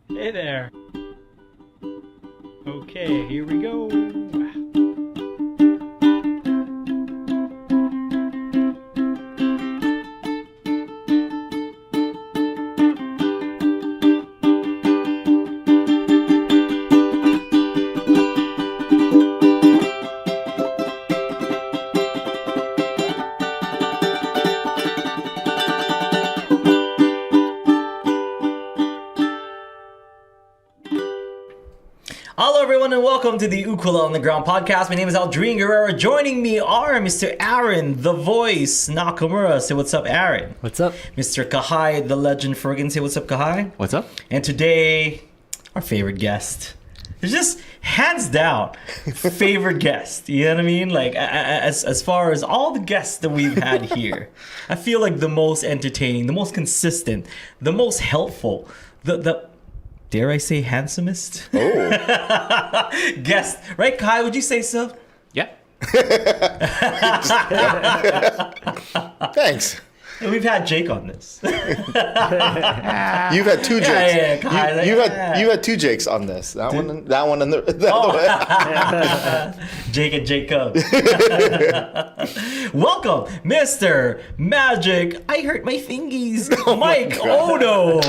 Hey there. Okay, here we go. Hello everyone and welcome to the Ukulele on the Ground podcast. My name is Aldrine Guerrero. Joining me are Mr. Aaron, the voice, Nakamura. Say what's up, Aaron. What's up? Mr. Kahai, the legend, Fergan. Say what's up, Kahai. What's up? And today, our favorite guest. It's just hands down favorite guest. You know what I mean? Like as far as all the guests that we've had here, I feel like the most entertaining, the most consistent, the most helpful, the dare I say handsomest? Oh. Guest. Right, Kai? Would you say so? Yeah. Thanks. And we've had Jake on this. You've had two Jakes. yeah, Kai, you had two Jakes on this. That one, and the other one. Jake and Jacob. Welcome, Mr. Magic. I hurt my fingies. Mike Odo.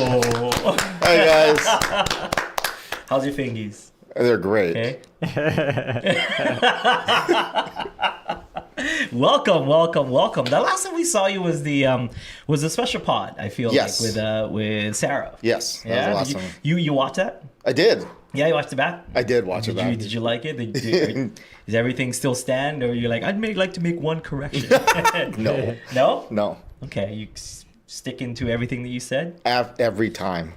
Hi guys. How's your fingies? They're great. Okay. Welcome. The last time we saw you was the special pod. I feel Yes. like with Sarah. Yes. That Yeah. was the Did last one. you watched that? I did. Yeah, you watched it back. I did watch it Did you back. did you like it? Does everything still stand, or you're like like to make one correction? No. No. No. Okay, you stick into everything that you said. Every time.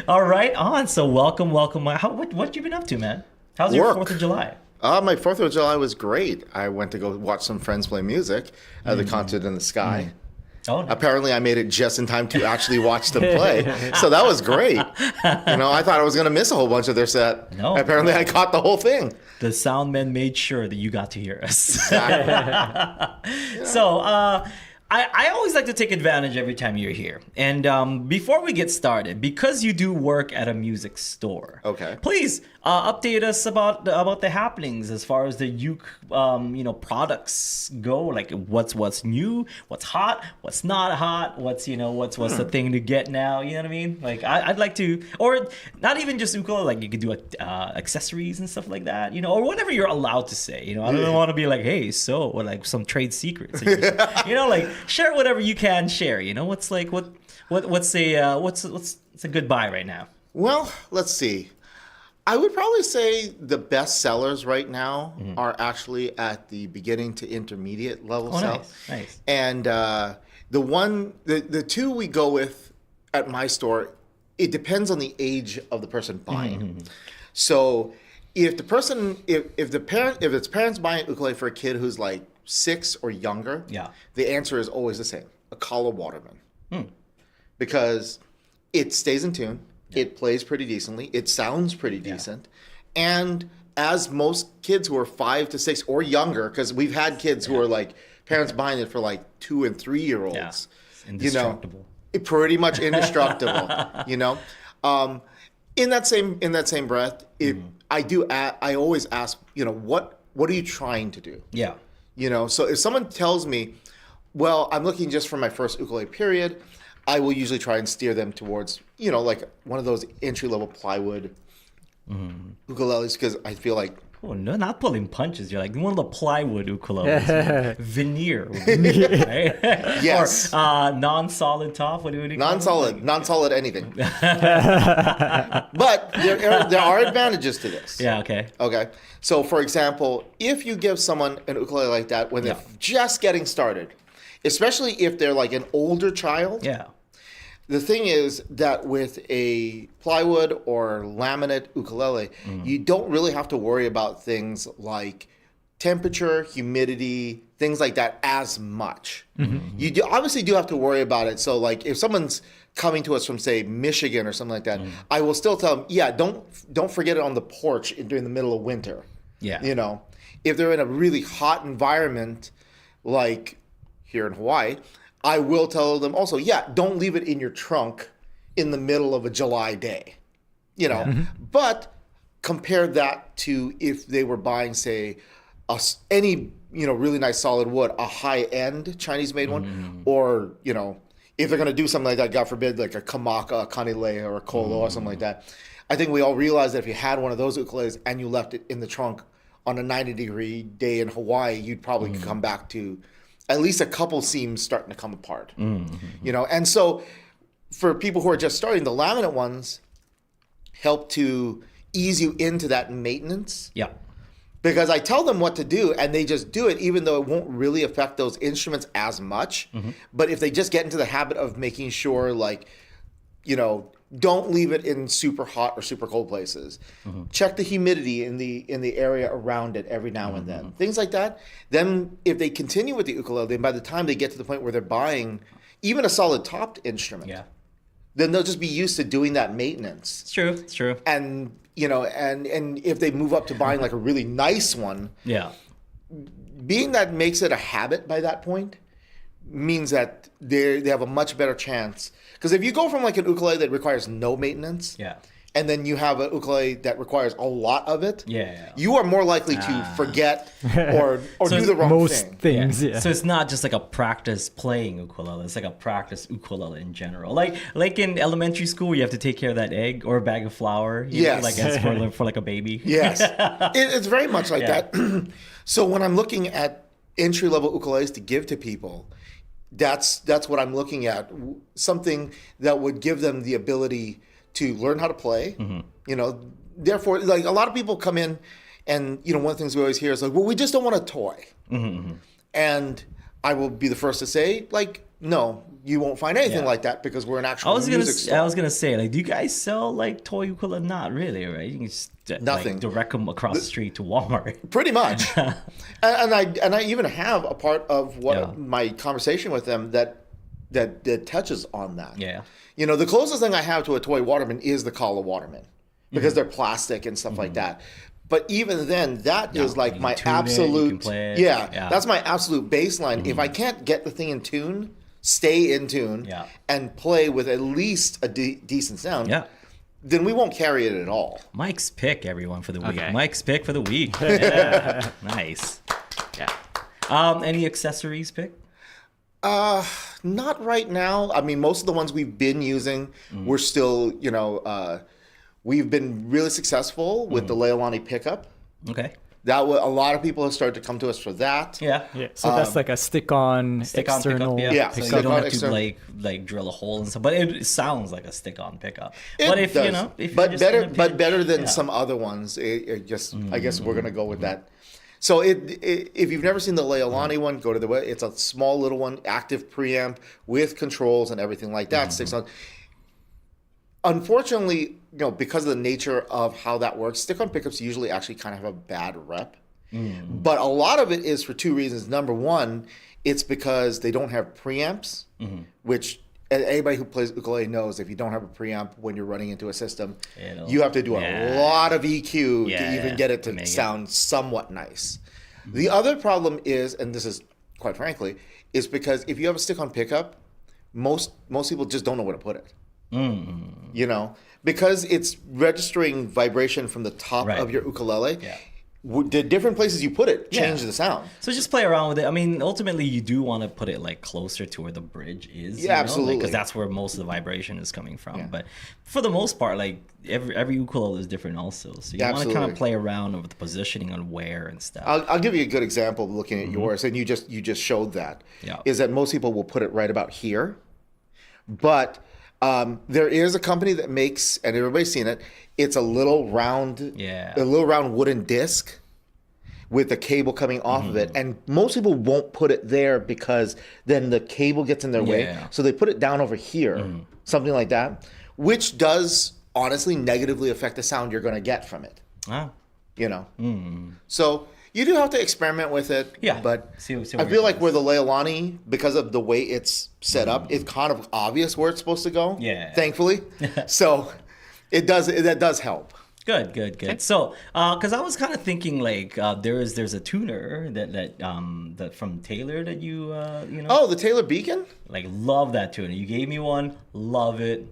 All right, on. So welcome. What you been up to, man? How's your Work. 4th of July? My 4th of July was great. I went to go watch some friends play music at the concert in the sky. Oh, no. Apparently, I made it just in time to actually watch them play. So that was great. I thought I was going to miss a whole bunch of their set. No. Apparently, I caught the whole thing. The sound man made sure that you got to hear us. Exactly. So, I always like to take advantage every time you're here. And before we get started, because you do work at a music store, Okay. please update us about the happenings as far as the uke products go. Like what's new, what's hot, what's not hot, what's the thing to get now. You know what I mean? Like I'd like to, or not even just ukulele. Like you could do accessories and stuff like that. or whatever you're allowed to say. I don't want to be like, hey, so or like some trade secrets. Like share whatever you can share. What's a goodbye right now? Well, let's see. I would probably say the best sellers right now are actually at the beginning to intermediate level sell. Nice. And the two we go with at my store, it depends on the age of the person buying. So if it's parents buying an ukulele for a kid who's like 6 or younger, the answer is always the same: a Kala Waterman, because it stays in tune. It plays pretty decently. It sounds pretty decent. And as most kids who are 5 to 6 or younger, because we've had kids who are like parents buying it for like 2 and 3 year olds. Yeah. Indestructible. Pretty much indestructible. In that same breath, I always ask, what are you trying to do? Yeah. So if someone tells me, well, I'm looking just for my first ukulele period, I will usually try and steer them towards, like one of those entry-level plywood ukuleles, because I feel like... Oh, no, not pulling punches. You're like one of the plywood ukuleles. Veneer. Right? Yes. Or non-solid top. What do you call it? Non-solid anything. But there are advantages to this. Yeah, okay. Okay. So, for example, if you give someone an ukulele like that when they're just getting started, especially if they're like an older child... Yeah. The thing is that with a plywood or laminate ukulele, you don't really have to worry about things like temperature, humidity, things like that as much. You obviously do have to worry about it. So like if someone's coming to us from, say, Michigan or something like that, I will still tell them, don't forget it on the porch during the middle of winter. Yeah. If they're in a really hot environment like here in Hawaii, I will tell them also, don't leave it in your trunk in the middle of a July day, but compare that to if they were buying, say, any, really nice solid wood, a high-end Chinese-made one, or, if they're going to do something like that, God forbid, like a Kamaka, a Kanile, or a Kolo or something like that. I think we all realize that if you had one of those ukuleles and you left it in the trunk on a 90-degree day in Hawaii, you'd probably come back to at least a couple seams starting to come apart. And so for people who are just starting, the laminate ones help to ease you into that maintenance. Yeah. Because I tell them what to do and they just do it, even though it won't really affect those instruments as much. But if they just get into the habit of making sure, like, don't leave it in super hot or super cold places. Check the humidity in the area around it every now and then. Things like that. Then if they continue with the ukulele, then by the time they get to the point where they're buying even a solid topped instrument, then they'll just be used to doing that maintenance. It's true. And and if they move up to buying like a really nice one, being that makes it a habit by that point means that they have a much better chance. Because if you go from like an ukulele that requires no maintenance, and then you have an ukulele that requires a lot of it, you are more likely to forget or do the wrong most thing. things. So it's not just like a practice playing ukulele. It's like a practice ukulele in general. Like in elementary school, you have to take care of that egg or a bag of flour. You know, like as for like a baby. Yes, it's very much like that. So when I'm looking at entry-level ukuleles to give to people, that's what I'm looking at. Something that would give them the ability to learn how to play. Therefore, like a lot of people come in and, one of the things we always hear is like, well, we just don't want a toy. And I will be the first to say, like, no, you won't find anything like that because we're an actual music store. I was gonna say, like, do you guys sell like toy ukulele? Not really, right? You can just Nothing. Like, direct them across the street to Walmart. Pretty much. and I even have a part of my conversation with them that touches on that. Yeah. The closest thing I have to a toy Waterman is the Kala Waterman because they're plastic and stuff like that. But even then, that is like my absolute, that's my absolute baseline. If I can't get the thing in tune, stay in tune, and play with at least a decent sound, then we won't carry it at all. Mike's pick, everyone, for the week. Okay. Mike's pick for the week. Yeah. Nice. Yeah. Any accessories pick? Not right now. I mean, most of the ones we've been using, we're still, we've been really successful with the Leilani pickup. Okay. A lot of people have started to come to us for that. Yeah. So that's like a stick-on external pickup. So So you you don't have external. to like drill a hole and stuff, but it sounds like a stick-on pickup. It But if does. if but you're just better, gonna but pitch- better than some other ones. I guess we're gonna go with that. So if you've never seen the Leilani one, go to the web. It's a small little one, active preamp with controls and everything like that. Sticks on. Unfortunately, because of the nature of how that works, stick-on pickups usually actually kind of have a bad rep. But a lot of it is for two reasons. Number one, it's because they don't have preamps, which anybody who plays ukulele knows if you don't have a preamp when you're running into a system, you have to do a lot of EQ to even get it to sound somewhat nice. The other problem is, and this is quite frankly, is because if you have a stick-on pickup, most people just don't know where to put it. Because it's registering vibration from the top of your ukulele. The different places you put it change the sound. So just play around with it. I mean, ultimately, you do want to put it like closer to where the bridge is. Yeah, absolutely. Because that's where most of the vibration is coming from. But for the most part, like every ukulele is different also. So you want to kind of play around with the positioning on where and stuff. I'll give you a good example of looking at yours, and you just showed that. Is that most people will put it right about here, but there is a company that makes, and everybody's seen it. It's a little round, wooden disc with the cable coming off of it, and most people won't put it there because then the cable gets in their way. So they put it down over here, something like that, which does honestly negatively affect the sound you're going to get from it. So you do have to experiment with it. But I feel like where the Leilani, because of the way it's set up, it's kind of obvious where it's supposed to go. Thankfully. So that does help. Good. So, because I was kind of thinking like there's a tuner that from Taylor that you know. Oh, the Taylor Beacon. Like love that tuner. You gave me one. Love it.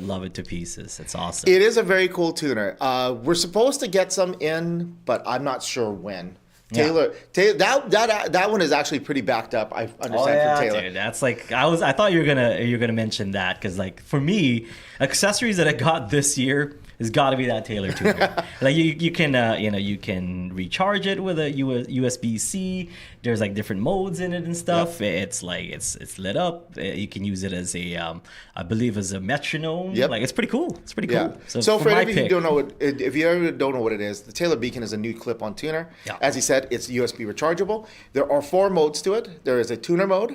Love it to pieces. It's awesome. It is a very cool tuner. We're supposed to get some in, but I'm not sure when. Taylor, that one is actually pretty backed up. I understand from Taylor. Dude, that's like I thought you were gonna mention that because like for me, accessories that I got this year has got to be that Taylor tuner. Like you can you can recharge it with a USB-C. There's like different modes in it and stuff. Yep. It's like it's lit up. You can use it as a I believe as a metronome. Yep. Like it's pretty cool. It's pretty cool. So for any of you who don't know if you ever don't know what it is, the Taylor Beacon is a new clip-on tuner. Yeah. As he said, it's USB rechargeable. There are 4 modes to it. There is a tuner mode,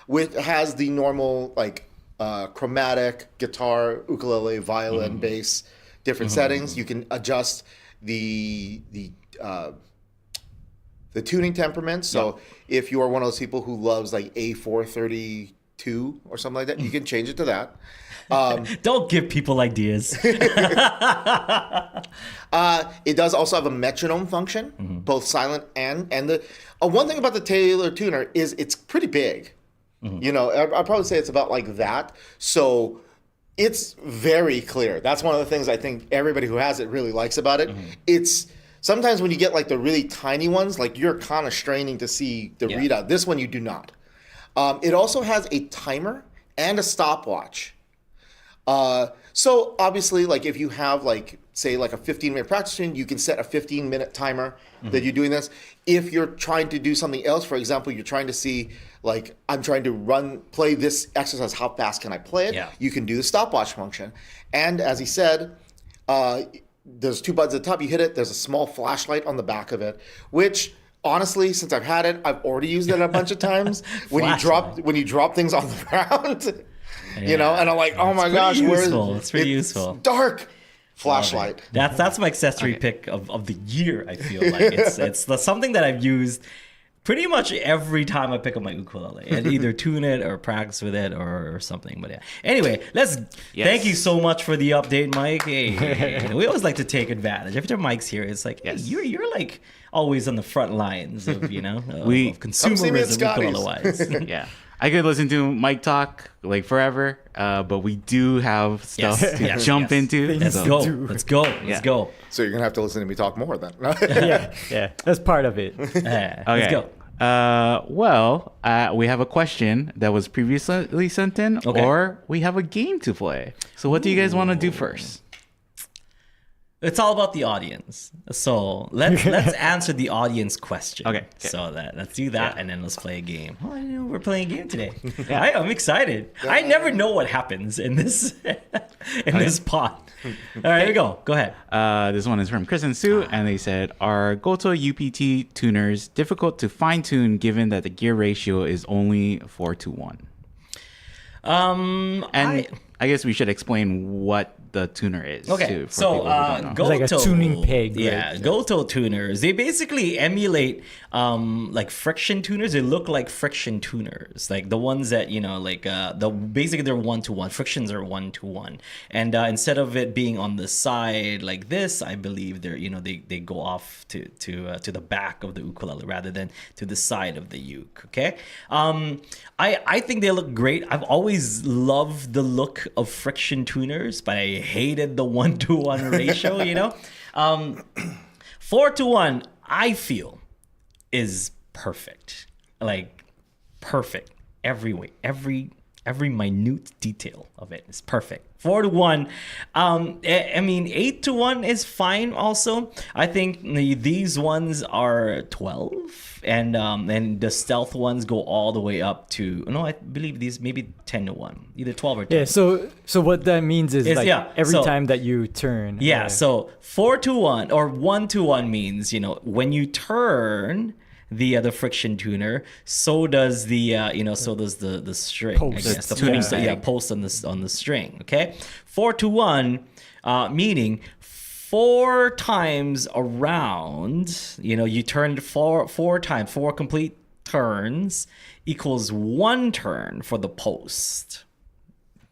which has the normal like chromatic, guitar, ukulele, violin, bass. Different settings. You can adjust the tuning temperament. So if you are one of those people who loves like A432 or something like that, you can change it to that. Don't give people ideas. It does also have a metronome function, both silent and the. One thing about the Taylor tuner is it's pretty big. You know, I'd probably say it's about like that. So. It's very clear. That's one of the things I think everybody who has it really likes about it. It's sometimes when you get like the really tiny ones, like you're kind of straining to see the readout. This one you do not. It also has a timer and a stopwatch. So obviously, like if you have like say like a 15-minute practice routine, you can set a 15-minute timer that you're doing this. If you're trying to do something else, for example, you're trying to see like I'm trying to play this exercise, how fast can I play it? Yeah. You can do the stopwatch function. And as he said, there's 2 buttons at the top. You hit it. There's a small flashlight on the back of it, which honestly, since I've had it, I've already used it a bunch of times. when you drop things on the ground, you know, and I'm like, oh my gosh, it's pretty useful. Dark. Flashlight. That's my accessory pick of the year. I feel like it's something that I've used pretty much every time I pick up my ukulele and either tune it or practice with it or something. But yeah. Anyway, thank you so much for the update, Mike. Hey, we always like to take advantage. Every time Mike's here, it's like, hey, you're like always on the front lines of of consumerism ukulele-wise. Yeah. I could listen to Mike talk like forever, but we do have stuff to jump into. Let's go. So you're gonna have to listen to me talk more then. yeah, that's part of it. Okay. Let's go. We have a question that was previously sent in, or we have a game to play. So what do you guys want to do first? It's all about the audience. So let's answer the audience question. Okay. So let's do that, and then let's play a game. Oh, I know we're playing a game today. I'm excited. I never know what happens in this this pod. All right, here we go. Go ahead. This one is from Chris and Sue, and they said, "Are Goto UPT tuners difficult to fine tune given that the gear ratio is only 4:1?" I guess we should explain what the tuner is. Okay, so Goto, like a tuning peg. Yeah, right? Goto tuners. They basically emulate like friction tuners. They look like friction tuners, like the ones that basically they're 1-to-1. Frictions are 1-to-1, and instead of it being on the side like this, I believe they go off to the back of the ukulele rather than to the side of the uke. Okay, I think they look great. I've always loved the look of friction tuners, but I hated the 1-to-1 ratio, 4-to-1 I feel is perfect. Like perfect every way, every minute detail of it is perfect. 4-to-1, I mean 8-to-1 is fine also. I think these ones are 12 and the stealth ones go all the way up to, I believe these maybe 10-to-1, either 12 or 10. Yeah, so what that means is every time that you turn. Yeah, so 4-to-1 or 1-to-1 means, when you turn the friction tuner, so does the the string, post. I guess the post on the string. Okay, 4-to-1 meaning 4 times around, you turned four times, 4 complete turns equals 1 turn for the post.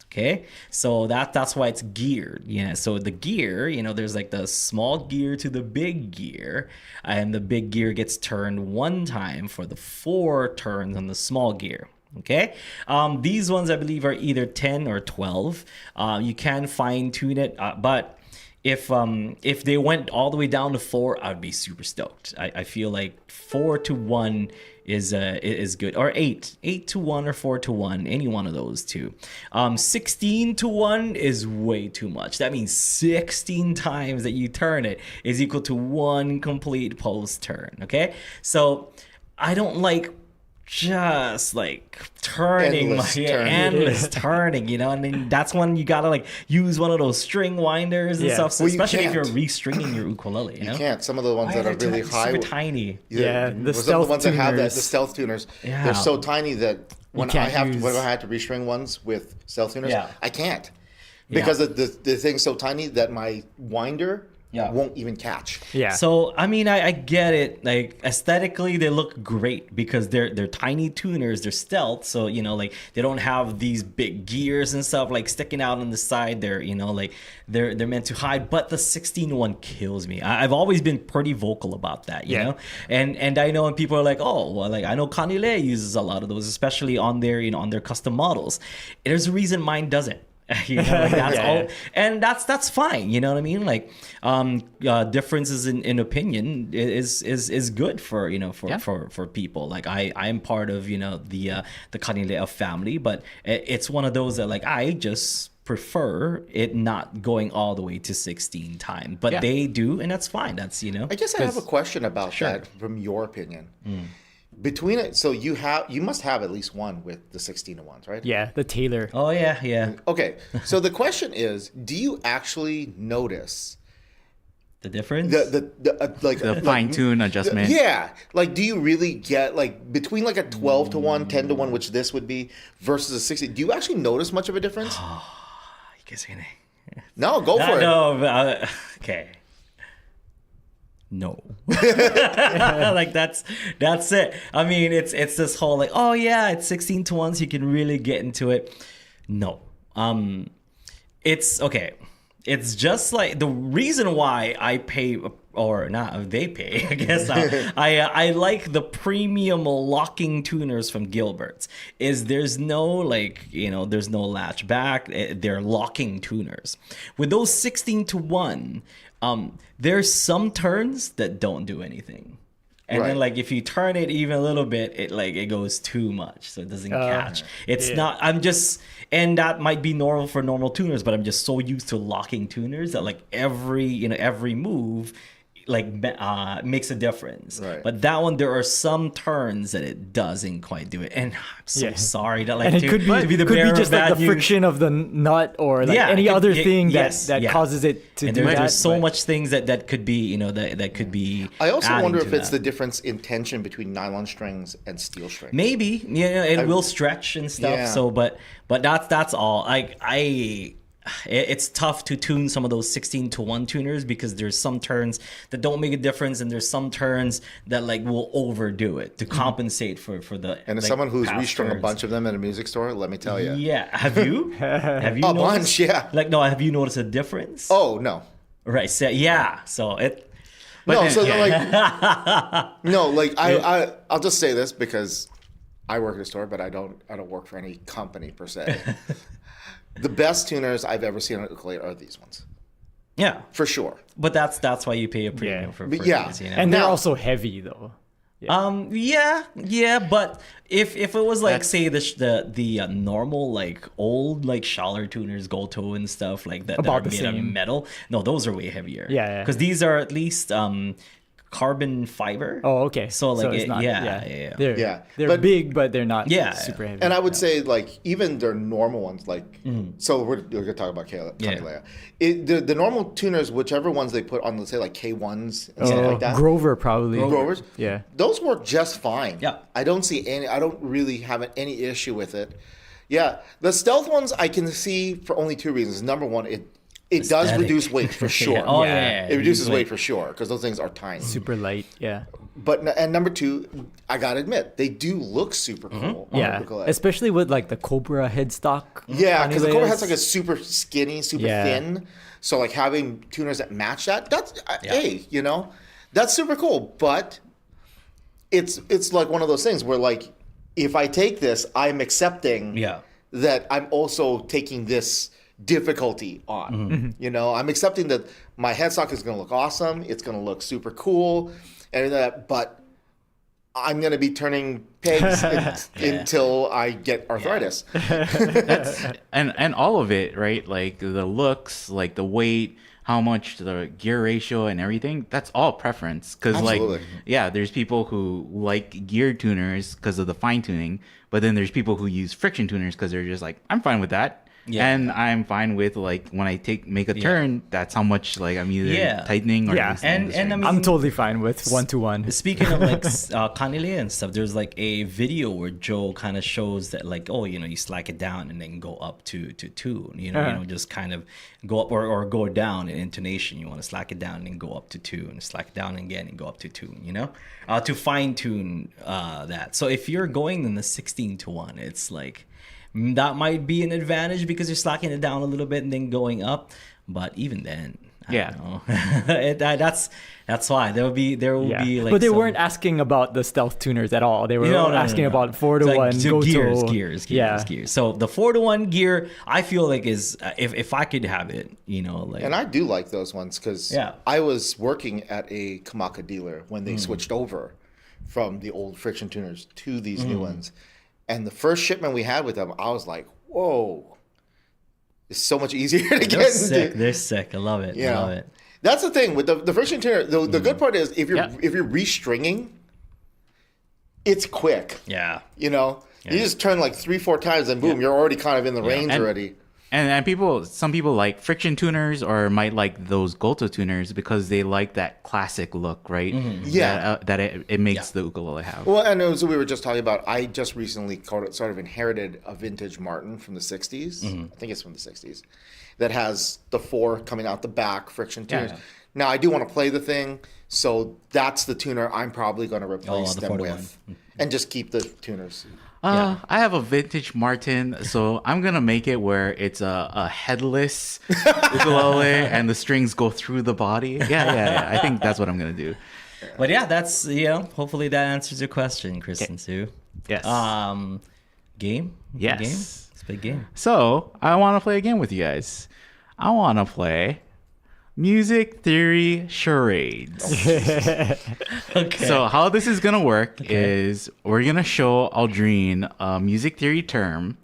Okay, so that's why it's geared. Yeah, so the gear, there's like the small gear to the big gear, and the big gear gets turned one time for the 4 turns on the small gear. Okay, these ones I believe are either 10 or 12. You can fine tune it, but if they went all the way down to 4, I'd be super stoked. I feel like 4 to 1 is good, or 8 to 1 or 4 to 1, any one of those two. 16 to 1 is way too much. That means 16 times that you turn it is equal to 1 complete post turn. Okay, so I don't like just like turning endless turning, and then that's when you gotta like use one of those string winders and stuff, so especially if you're restringing your ukulele. You can't. Some of the ones that are really high, super tiny. The stealth stealth ones tuners. that have that, the stealth tuners, they're so tiny that when I had to restring ones with stealth tuners, I can't, because the thing's so tiny that my winder won't even catch. Yeah. So I mean, I get it. Like aesthetically, they look great because they're tiny tuners. They're stealth, so like they don't have these big gears and stuff like sticking out on the side. They're like they're meant to hide. But the 16 one kills me. I've always been pretty vocal about that. You know, and I know when people are like, oh well, like I know Ukulele uses a lot of those, especially on their on their custom models. There's a reason mine doesn't. Like that's all, and that's fine. You know what I mean? Like, differences in opinion is good for for people. Like I'm part of the Campanella family, but it's one of those that like I just prefer it not going all the way to 16 times, but they do, and that's fine. That's I guess I have a question about that from your opinion. Between it, so you must have at least one with the 16 to 1s, right? Yeah, the Taylor. Oh yeah. Okay, so the question is, do you actually notice the difference? The fine tune adjustment. Yeah, like do you really get like between like a 12 to 1, 10 to 1, which this would be, versus a 16? Do you actually notice much of a difference? You guys are gonna... No, go for it. No, okay. No. Like that's it. I mean, it's this whole like, oh yeah, it's 16 to 1, so you can really get into it. No. It's okay. It's just like the reason why I pay, or not, they pay, I guess. I like the premium locking tuners from Gilbert's. There's no like, there's no latch back. They're locking tuners. With those 16 to 1, there's some turns that don't do anything. And then like if you turn it even a little bit, it goes too much, so it doesn't catch. It's not. And that might be normal for normal tuners, but I'm just so used to locking tuners that like every move like makes a difference. Right. But that one, there are some turns that it doesn't quite do it, and I'm so sorry that like, and it could be the bearer just of bad like the friction of the nut or like any other thing that causes it to do that. There's so much things that could be that could be. I also wonder if it's the difference in tension between nylon strings and steel strings. Maybe it will stretch and stuff. Yeah. So but that's all. It's tough to tune some of those 16 to 1 tuners because there's some turns that don't make a difference, and there's some turns that like will overdo it to compensate for the. And as someone who's restrung a bunch of them at a music store, let me tell you. Yeah, have you? Have you? A bunch, yeah. Like no, have you noticed a difference? Oh no. Right. So yeah. So it. I'll just say this because I work at a store, but I don't work for any company per se. The best tuners I've ever seen on a ukulele are these ones. Yeah, for sure. But that's why you pay a premium for these, and they're also heavy though. Yeah. But if it was like say the normal like old like Schaller tuners, Goto and stuff like that, about that are made of metal, no, those are way heavier. Yeah. Because these are at least carbon fiber. Oh, okay. So like it's not, they're big, but they're not super heavy. And I would say like even their normal ones, like so we're gonna talk about Campanella. The normal tuners, whichever ones they put on, let's say like K1s and stuff like that. Grover probably. Grovers. Yeah. Those work just fine. Yeah. I don't really have any issue with it. Yeah. The stealth ones I can see for only two reasons. Number one, It does reduce weight for sure. Yeah. It reduces weight for sure because those things are tiny. Super light, yeah. And number two, I gotta admit, they do look super cool. On Yeah, the ukulele. especially with like the Cobra headstock. Yeah, because the Cobra has Ukuleles. like a super skinny, super thin. So like having tuners that match that, that's hey, you know, that's super cool. But it's like one of those things where like if I take this, I'm accepting that I'm also taking this difficulty on. You know, I'm accepting that my headstock is going to look awesome. It's going to look super cool, and that. But I'm going to be turning pegs until I get arthritis. and all of it, right? Like the looks, like the weight, how much the gear ratio and everything, that's all preference. Because like, there's people who like gear tuners because of the fine tuning, but then there's people who use friction tuners because they're just like, I'm fine with that. And I'm fine with like when I make a turn, that's how much like I'm either tightening or and I mean, I'm totally fine with 1-to-1. Speaking of like Ukulele and stuff, there's like a video where Joe kind of shows that like, oh, you know, you slack it down and then go up to tune, you know, just kind of go up or go down in intonation. You want to slack it down and then go up to tune, slack it down again and go up to tune, you know, to fine tune that. So if you're going in the 16-to-1, it's like, that might be an advantage because you're slacking it down a little bit and then going up. But even then, I don't know. That's why there will be like. But they weren't asking about the stealth tuners at all. They were asking about 4-to-1 gears. So the 4-to-1 gear, I feel like is if I could have it, you know, like. And I do like those ones because I was working at a Kamaka dealer when they switched over from the old friction tuners to these new ones. And the first shipment we had with them, I was like, whoa, it's so much easier to get into. They're sick. I love it. I love it. That's the thing with the friction tuner. The good part is if you're restringing, it's quick. Yeah. You know, you just turn like 3-4 times and boom, you're already kind of in the range already. And some people like friction tuners or might like those Goto tuners because they like that classic look, right? That it makes the ukulele have. Well, and as we were just talking about, I just recently sort of inherited a vintage Martin from the 60s. I think it's from the 60s. That has the 4 coming out the back friction tuners. Now, I do want to play the thing, so that's the tuner I'm probably going to replace them with. And just keep the tuners. I have a vintage Martin, so I'm gonna make it where it's a headless ukulele and the strings go through the body. Yeah. I think that's what I'm gonna do. But that's hopefully that answers your question, Chris and Sue. Yes. Game. Yes. Game? It's a big game. So I want to play a game with you guys. I want to play Music Theory Charades. Okay. So how this is gonna work is we're gonna show Aldrine a music theory term,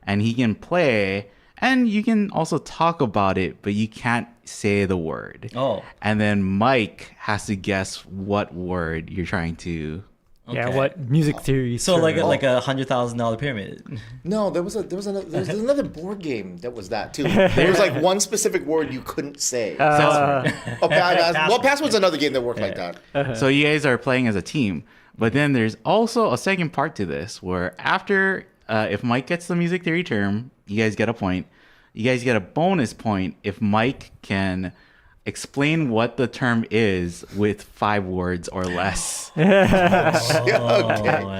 and he can play, and you can also talk about it, but you can't say the word. Oh. And then Mike has to guess what word you're trying to. Yeah, what music theory? So like a $100,000 pyramid. No, there was another board game that was that too. There was like one specific word you couldn't say. Password's another game that worked like that. So you guys are playing as a team, but then there's also a second part to this where after, if Mike gets the music theory term, you guys get a point. You guys get a bonus point if Mike can explain what the term is with 5 words or less. I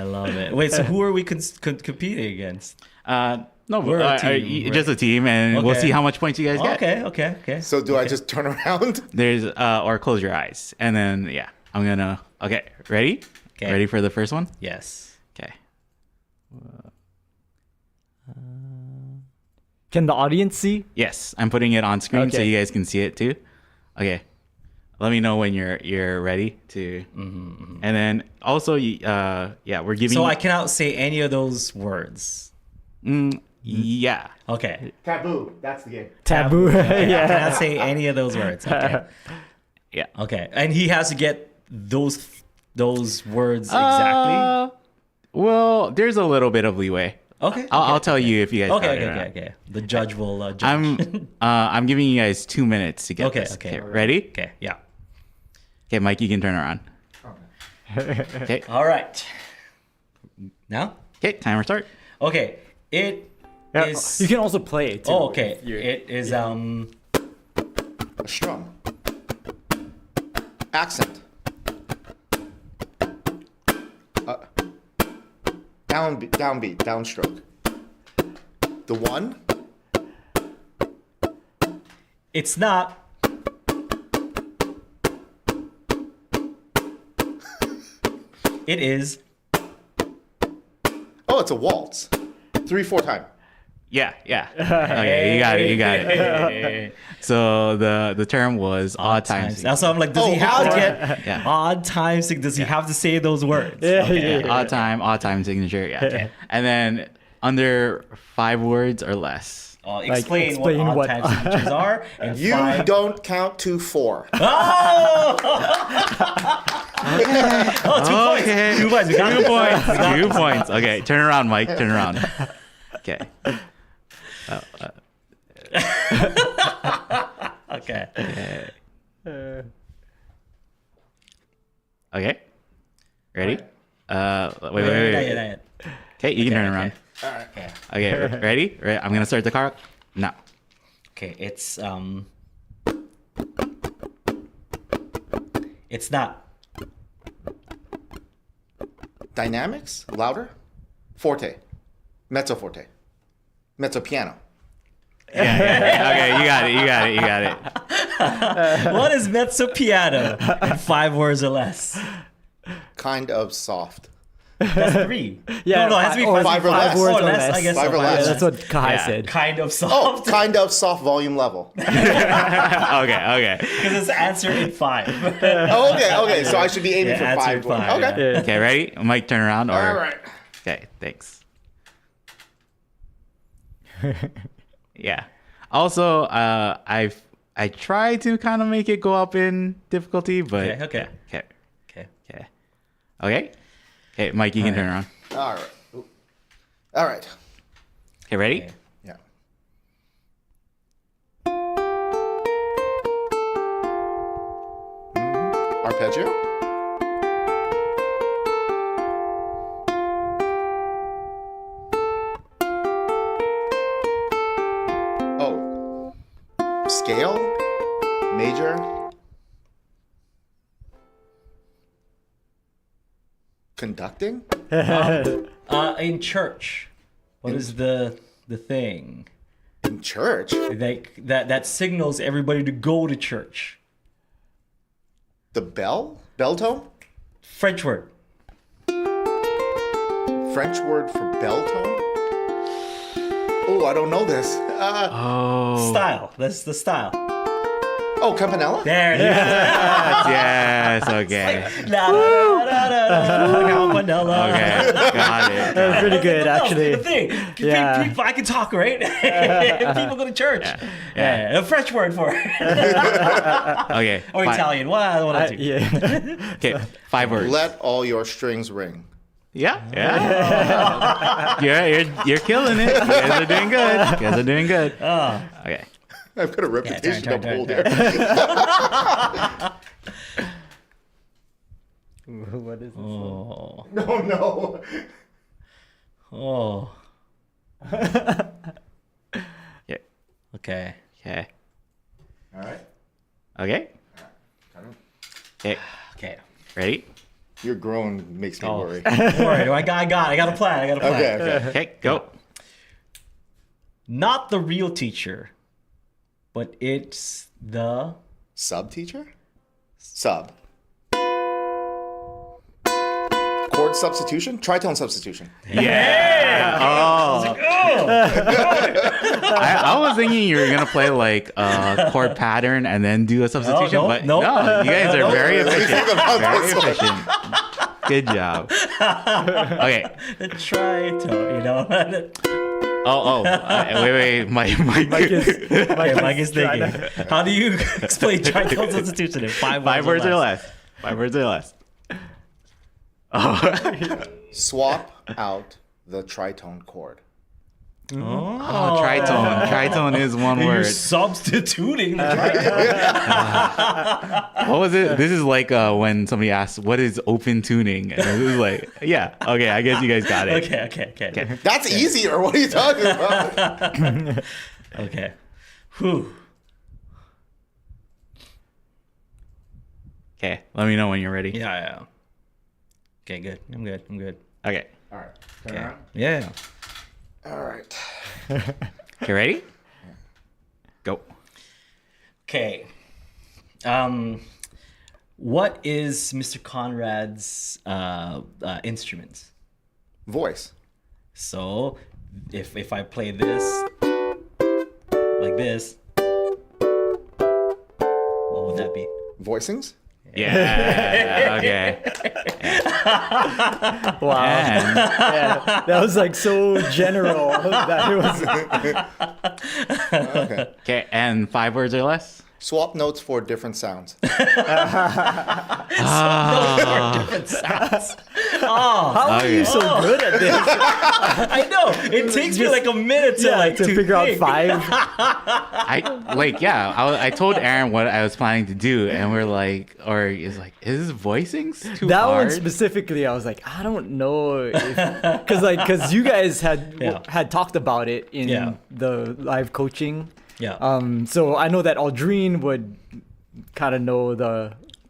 love it. Wait, so who are we competing against? No, we're a team, just a team, and we'll see how much points you guys get. Okay. So do I just turn around? There's or close your eyes, and then I'm gonna. Okay, ready? Okay. Ready for the first one? Yes. Okay. Can the audience see? Yes, I'm putting it on screen so you guys can see it too. Okay. Let me know when you're ready to. And then also, we're giving. So I cannot say any of those words. Yeah. Okay. Taboo. That's the game. Taboo. I cannot say any of those words. Okay. Yeah. Okay. And he has to get those words exactly. Well, there's a little bit of leeway. Okay. I'll tell you if you guys. Okay. The judge will judge. I'm giving you guys 2 minutes to get this. Okay. Ready? Okay. Yeah. Okay, Mike, you can turn around. Okay. All right. Now? Okay, timer start. Okay. It is. You can also play it too. Oh, okay. It is A strum. Accent. Downbeat, downstroke. The one. It's not. It is. Oh, it's a waltz. 3/4 time. Yeah. Okay, you got it. So the term was odd time signature. So I'm like, does he have to get odd time signature? Does he have to say those words? Yeah. Odd time signature. Yeah. Okay. And then under 5 words or less. Explain what odd time signatures are. And You don't count to 4. Oh! Oh, 2 points. 2 points. We got 2 points. 2 points. Okay, turn around, Mike. Turn around. Okay. Okay. Okay. Ready? Wait. Not yet. Okay, you can turn around. All right. Okay, ready? Right. I'm gonna start the card. No. Okay, it's not. Dynamics, louder. Forte. Mezzo forte. Mezzo-piano. Yeah. Okay, you got it. What is mezzo-piano in 5 words or less? Kind of soft. That's 3. Yeah, no, it has to be 5 or less. words or less. I guess 5 or less. That's what Kai said. Kind of Oh, soft. kind of soft volume level. Okay. Because it's answered in 5. Oh, okay. So I should be aiming for answered 5. Okay. Yeah. Okay, ready? Mike, turn around. Or... All right. Okay, thanks. Yeah. Also, I try to kind of make it go up in difficulty, but Okay. Okay, Mike, you can turn around. All right. All right. Okay, ready? Okay. Yeah. Arpeggio. Oh. Scale. Major. Conducting. In church, what is the thing In church. that signals everybody to go to church? The bell. Bell tone. French word. French word for bell tone. Oh, I don't know this. Style. That's the style. Oh, Campanella. There it is. Yes, okay. Campanella. Okay, got it. That was pretty good, actually. The thing. Yeah. I can talk, right? People go to church. Yeah. A French word for it. Okay. Or Italian. One or two. Yeah. Okay, 5 words. Let all your strings ring. Yeah. You're killing it. You guys are doing good. Okay. I've got a reputation turn, to hold turn. here. What is this? Oh. No. Oh. Yeah. Okay. Okay. All right. Okay. Okay. Okay. Ready? Your groan makes me worry. Don't worry. I got a plan. Okay. Okay. Go. Not the real teacher, but it's the Sub teacher? Sub. Chord substitution? Tritone substitution. Yeah. Oh. I was thinking you were gonna play like a chord pattern and then do a substitution, but no, you guys are very efficient. Very efficient. Good job. Okay. the tritone. Wait. Mike Mike is thinking. How do you explain tritone substitution in 5 words? 5 words or less. 5 words or less. Oh. Swap out the tritone chord. Oh, tritone. Tritone is one You're word. substituting the tritone. What was it? This is like when somebody asked, "What is open tuning?" And it was like, "Yeah, okay, I guess you guys got it." Okay. That's easier. What are you talking about? Okay. Whew. Okay, let me know when you're ready. Yeah. Okay, good. I'm good. Okay. All right. Turn Okay. around. Yeah. All right. Okay, ready? Go. Okay. What is Mr. Conrad's instrument? Voice. So, if I play this like this, what would that be? Voicings. Yeah. Okay. Wow. And Yeah, that was like so general that it was. Okay. okay, and 5 words or less. Swap notes for different sounds. Different sounds. How are you so good at this? I know. It takes me like a minute to figure out think. 5. I told Aaron what I was planning to do, and we're like, or he's like, is voicings too That hard? one specifically, I was like, I don't know, because you guys had talked about it in the live coaching. Yeah. So I know that Aldrine would kind of know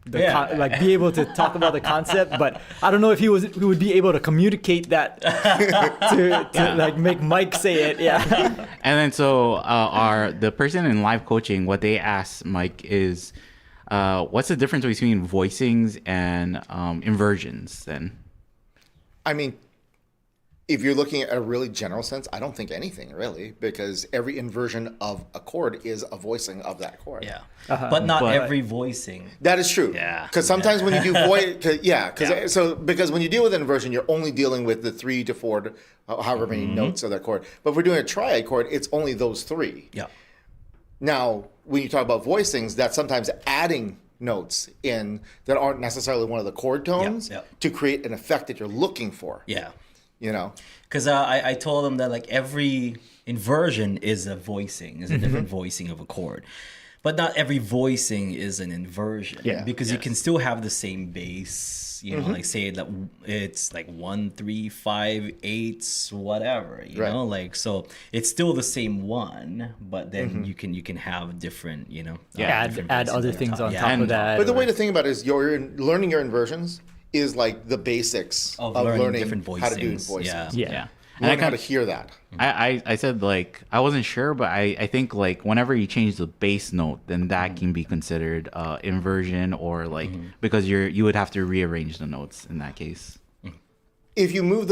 be able to talk about the concept, but I don't know if he would be able to communicate that to like make Mike say it. Yeah. And then so the person in live coaching, what they asked Mike is, what's the difference between voicings and inversions? Then, I mean, if you're looking at a really general sense, I don't think anything really, because every inversion of a chord is a voicing of that chord. Yeah. But not every voicing. That is true. Yeah. Because sometimes when you do voice, because when you deal with an inversion, you're only dealing with the 3 to 4, however many notes of that chord. But if we're doing a triad chord, it's only those 3. Yeah. Now, when you talk about voicings, that's sometimes adding notes in that aren't necessarily one of the chord tones to create an effect that you're looking for. Yeah. You know, because I told them that like every inversion is a voicing, is a different voicing of a chord, but not every voicing is an inversion. Yeah. Because you can still have the same bass. You know, like say that it's like 1, 3, 5, 8, whatever. You know, like so it's still the same one, but then you can have different. You know, different add voicings other things on Yeah. top of that. but the way to think about it is learning your inversions is like the basics of learning different how to do voicings. voicings. Yeah. Learn how to hear that. I said like I wasn't sure, but I think like whenever you change the bass note, then that can be considered inversion or like because you would have to rearrange the notes in that case. If you move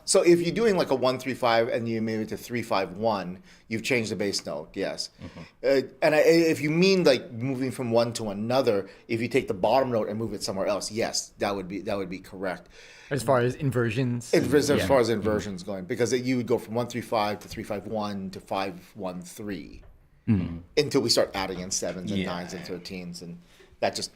so if you're doing like a 1-3-5 and you move it to 3-5-1, you've changed the bass note, yes. If you mean like moving from one to another, if you take the bottom note and move it somewhere else, yes, that would be correct. As far as inversions, As far as inversions going, because you would go from 1-3-5 to 3-5-1 to 5-1-3 until we start adding in 7s and 9s and 13s, and that just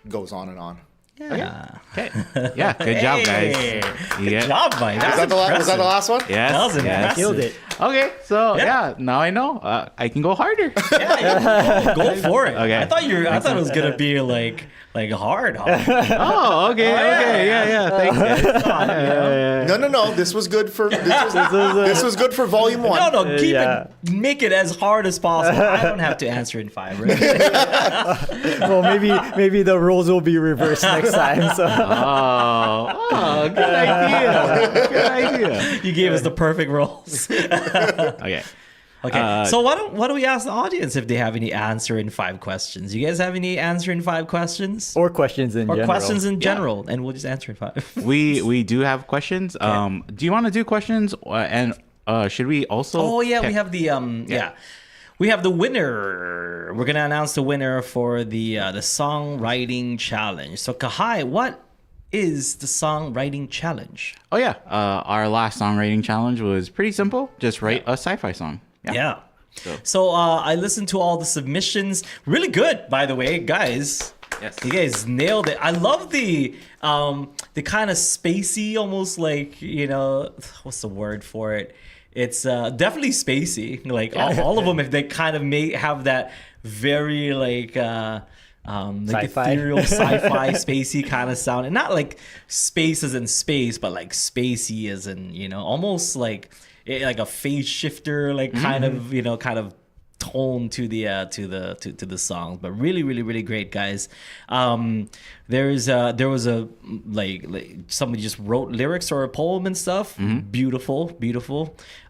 goes on and on. Yeah. Okay. Yeah. Good job, guys. Good job, Mike. Was that the last one? Yes. That was yes. impressive. killed it. Okay. So now I know I can go harder. Go for it. Okay. I thought it was gonna be like hard. Oh, okay. Okay. Yeah. Thanks, guys. No. This was good for this was good for volume 1. No, keep it. Make it as hard as possible. I don't have to answer in 5. Right? Well, maybe the roles will be reversed next time. So. Oh, good idea. Good idea. You gave us the perfect roles. Okay. Okay, so why don't we ask the audience if they have any answer in 5 questions? You guys have any answer in 5 questions? Or questions in general. Or questions in general, and we'll just answer in 5. We do have questions. Do you want to do questions and should we also? Oh yeah, we have the we have the winner. We're gonna announce the winner for the songwriting challenge. So Kahai, what is the songwriting challenge? Oh yeah, our last songwriting challenge was pretty simple. Just write a sci-fi song. Yeah. So I listened to all the submissions. Really good, by the way, guys. Yes. You guys nailed it. I love the kind of spacey, almost like, you know, what's the word for it? It's definitely spacey. Like all of them, if they kind of have that very like ethereal sci-fi spacey kind of sound, and not like space as in space, but like spacey as in, you know, almost like a phase shifter, like kind of tone to the songs. But really, really, really great, guys. There was a like somebody just wrote lyrics or a poem and stuff. Beautiful.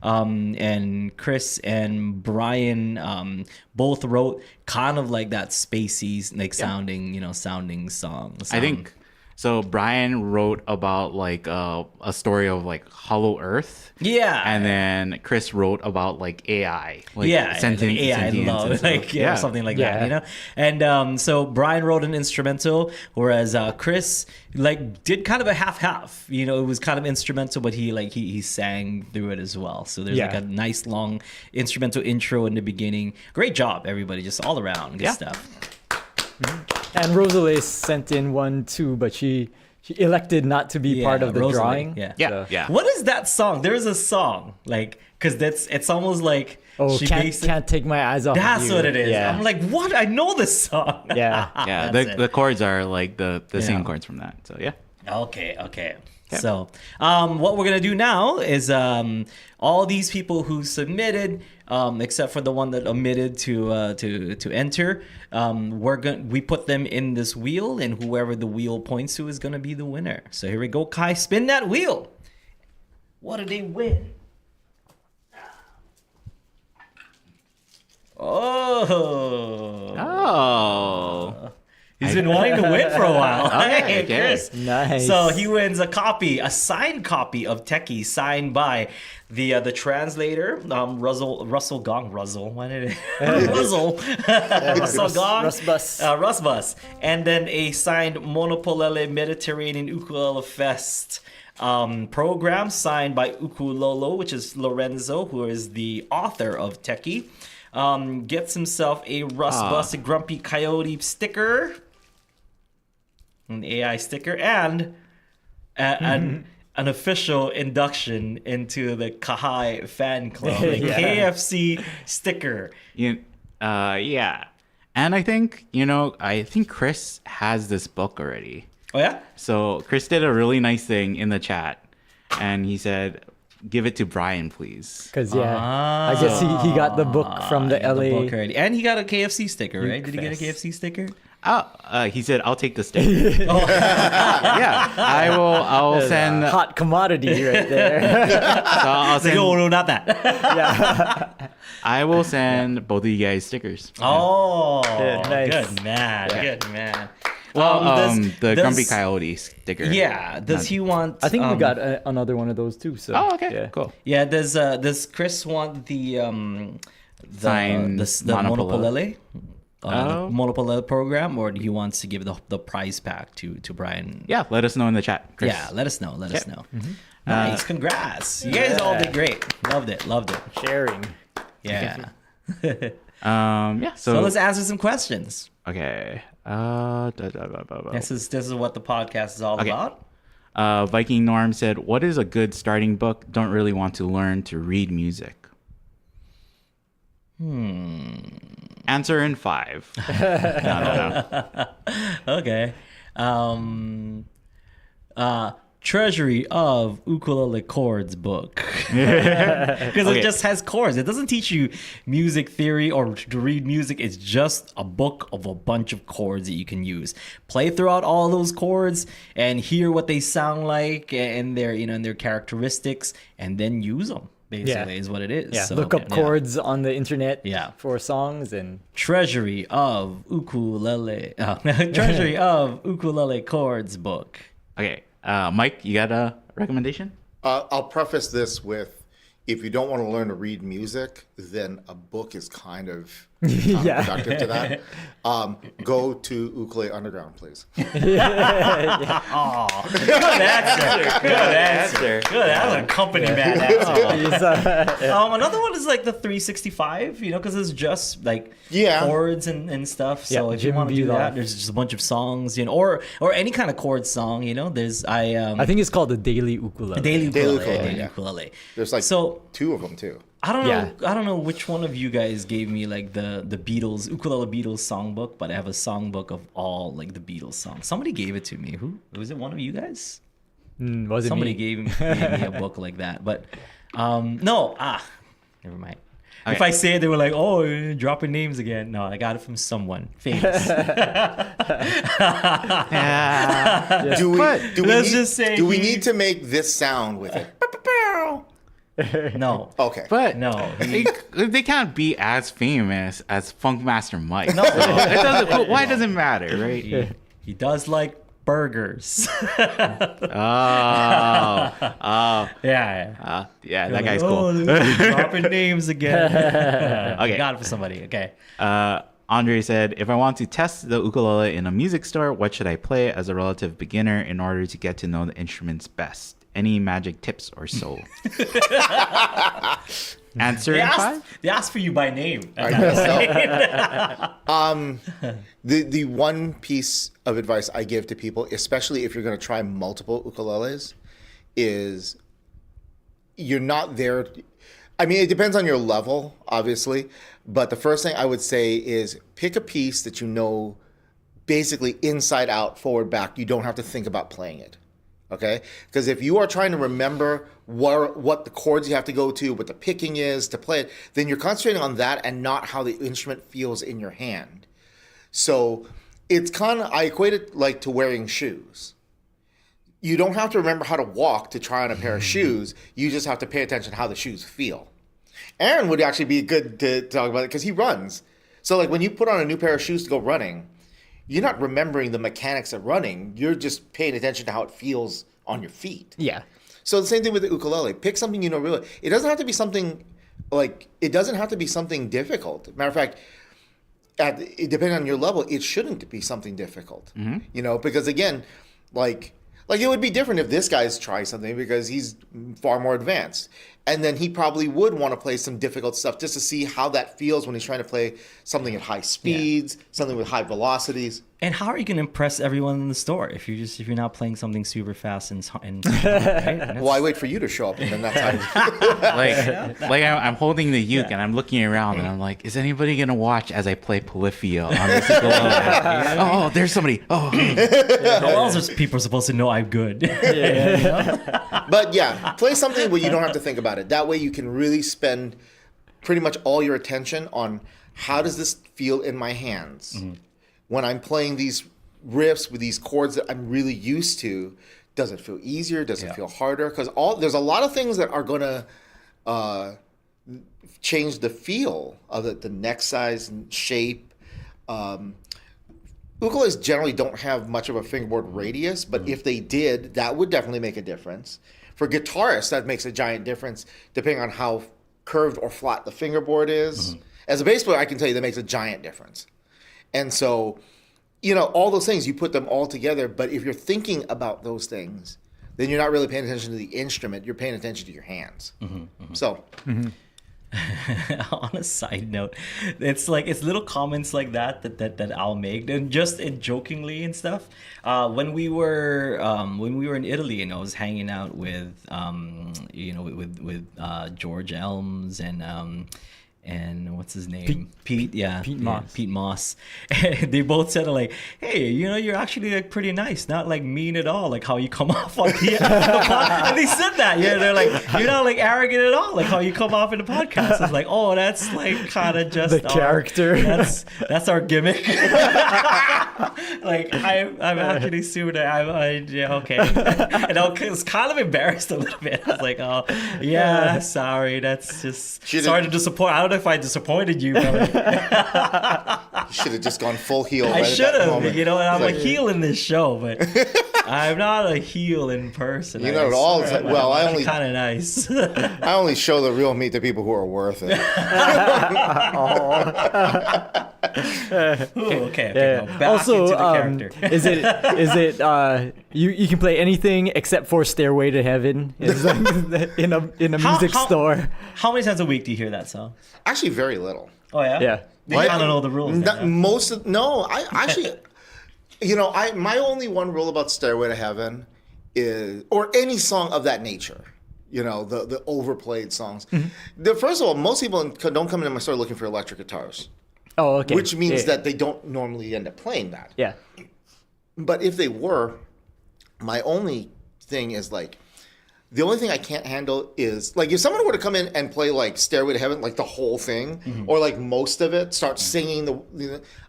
And Chris and Brian both wrote kind of like that spacey, like sounding songs. I think so. Brian wrote about like a story of like Hollow Earth. Yeah. And then Chris wrote about like AI. Like sentient, like AI love, like something like that, you know. And so Brian wrote an instrumental, whereas Chris like did kind of a half. You know, it was kind of instrumental, but he sang through it as well. So there's like a nice long instrumental intro in the beginning. Great job, everybody, just all around good stuff. And Rosalie sent in one too, but she elected not to be part of the drawing. Yeah. What is that song? There's a song like because it's almost like can't take my eyes off. That's of you. what it is. Yeah. I'm like, what? I know this song. Yeah. The chords are like the same chords from that. So yeah. Okay. So, what we're gonna do now is all these people who submitted, except for the one that omitted to enter, we put them in this wheel, and whoever the wheel points to is gonna be the winner. So here we go, Kai, spin that wheel. What do they win? Oh. He's been wanting to win for a while. Hey, Chris. Nice. So he wins a signed copy of Techie, signed by the translator, Russell Gong. Russell. Why did it? Russell. Russell Gong. Russ Bus. And then a signed Monopolele Mediterranean Ukulele Fest program signed by Ukulolo, which is Lorenzo, who is the author of Techie. Gets himself a Russ Bus, a Grumpy Coyote sticker. An AI sticker, and an official induction into the Kahai fan club, a KFC sticker. Yeah. And I think Chris has this book already. Oh yeah? So Chris did a really nice thing in the chat, and he said, give it to Brian, please. Because I guess he got the book from the LA. The book already. And he got a KFC sticker, right? Did he get a KFC sticker? He said, I'll take the sticker. Yeah, I will send hot commodity right there. So I'll send, no, not that. Yeah. I will send both of you guys stickers. Oh, nice. Good man. Well, the Grumpy Coyote sticker. Yeah. Does he want? I think we got another one of those too. So. Oh, okay. Cool. Yeah. Does Chris want the Monopolele? Monopolele program, or he wants to give the prize pack to Brian? Yeah, let us know in the chat, Chris. Yeah, let us know. Mm-hmm. Nice, congrats! You guys all did great. Loved it. Sharing. Yeah. So let's answer some questions. Okay. This is what the podcast is all about. Viking Norm said, "What is a good starting book? Don't really want to learn to read music." Answer in 5. No. Okay. Treasury of Ukulele Chords book. Because it just has chords. It doesn't teach you music theory or to read music. It's just a book of a bunch of chords that you can use. Play throughout all those chords and hear what they sound like and their characteristics, and then use them. Basically, is what it is. Yeah, so, look up chords on the internet for songs and... Treasury of Ukulele. Treasury of Ukulele Chords book. Okay. Mike, you got a recommendation? I'll preface this with, if you don't want to learn to read music, then a book is kind of productive to that. Go to Ukulele Underground, please. Oh, good answer. Good. That was a company man answer. Another one is like the 365, because it's just like chords and stuff. So if you want to do that, there's just a bunch of songs, or any kind of chord song. There's I think it's called the Daily Ukulele. Daily Ukulele. There's like 2 of them too. I don't know which one of you guys gave me like the Beatles Ukulele Beatles songbook, but I have a songbook of all like the Beatles songs. Somebody gave it to me. Who was it? One of you guys? Was it Somebody me? gave me a book like that, but no. Never mind. If I say it, they were like, "Oh, you're dropping names again." No, I got it from someone famous. Do we he- need to make this sound with it? No. Okay. But No. they can't be as famous as Funkmaster Mike. No, so it doesn't. Why does it matter, right? He does like burgers. Yeah. Yeah, They're that guy's like, cool. "Oh, they're dropping names again." Okay. Got it for somebody. Okay. Andre said, if I want to test the ukulele in a music store, what should I play as a relative beginner in order to get to know the instruments best? Any magic tips or so? Answer in 5? They asked for you by name. I guess so. The one piece of advice I give to people, especially if you're going to try multiple ukuleles, is you're not there. I mean, it depends on your level, obviously. But the first thing I would say is pick a piece that you know basically inside out, forward, back. You don't have to think about playing it. Okay? Because if you are trying to remember what the chords you have to go to, what the picking is to play it, then you're concentrating on that and not how the instrument feels in your hand. So it's kind of, I equate it like to wearing shoes. You don't have to remember how to walk to try on a pair of shoes. You just have to pay attention to how the shoes feel. Aaron would actually be good to talk about it because he runs. So like when you put on a new pair of shoes to go running, you're not remembering the mechanics of running. You're just paying attention to how it feels on your feet. Yeah. So the same thing with the ukulele. Pick something you know really. It doesn't have to be something difficult. Matter of fact, depending on your level, it shouldn't be something difficult. Mm-hmm. You know, because again, like it would be different if this guy's trying something because he's far more advanced. And then he probably would want to play some difficult stuff just to see how that feels when he's trying to play something at high speeds, something with high velocities. And how are you going to impress everyone in the store if you're not playing something super fast and right? Well, I wait for you to show up, and then that's how. I'm holding the uke and I'm looking around and I'm like, is anybody gonna watch as I play Polyphia on this ukulele? Oh, there's somebody. Oh, How else are people supposed to know I'm good? But yeah, play something where you don't have to think about it. That way, you can really spend pretty much all your attention on how does this feel in my hands. Mm-hmm. When I'm playing these riffs with these chords that I'm really used to, does it feel easier? Does it feel harder? Because there's a lot of things that are going to change the feel of it, the neck size and shape. Ukuleles generally don't have much of a fingerboard radius, but if they did, that would definitely make a difference. For guitarists, that makes a giant difference depending on how curved or flat the fingerboard is. Mm-hmm. As a bass player, I can tell you that makes a giant difference. And so, you know, all those things, you put them all together. But if you're thinking about those things, then you're not really paying attention to the instrument. You're paying attention to your hands. Mm-hmm, mm-hmm. So. Mm-hmm. On a side note, it's little comments like that I'll make, and just jokingly and stuff. When we were in Italy, and I was hanging out with George Elms and what's his name? Pete Moss. And they both said like, hey, you know, you're actually like pretty nice, not like mean at all, like how you come off on the podcast. And they said that, yeah, they're like, you're not like arrogant at all, like how you come off in the podcast. It's like, oh, that's like kind of just the character. That's our gimmick. Like I'm actually super. Yeah, okay. And I was kind of embarrassed a little bit. I was like, oh yeah, sorry, that's just sorry to disappoint. I don't know if I disappointed you, but you should have just gone full heel. I should have, you know. And I'm like, a heel in this show, but I'm not a heel in person. You know, it all. Well, I only kind of nice. I only show the real me to people who are worth it. Ooh, okay. No, back also, into the character. is it you can play anything except for Stairway to Heaven? It's like in a music store. How many times a week do you hear that song? Actually, very little. Oh yeah. Yeah. I don't know the rules. I actually, you know, my only one rule about Stairway to Heaven is, or any song of that nature, you know, the overplayed songs. Mm-hmm. First of all, most people don't come into my store looking for electric guitars. Oh, okay. Which means that they don't normally end up playing that. Yeah. But if they were, my only thing is like, The only thing I can't handle is like if someone were to come in and play like Stairway to Heaven, like the whole thing, or like most of it, start singing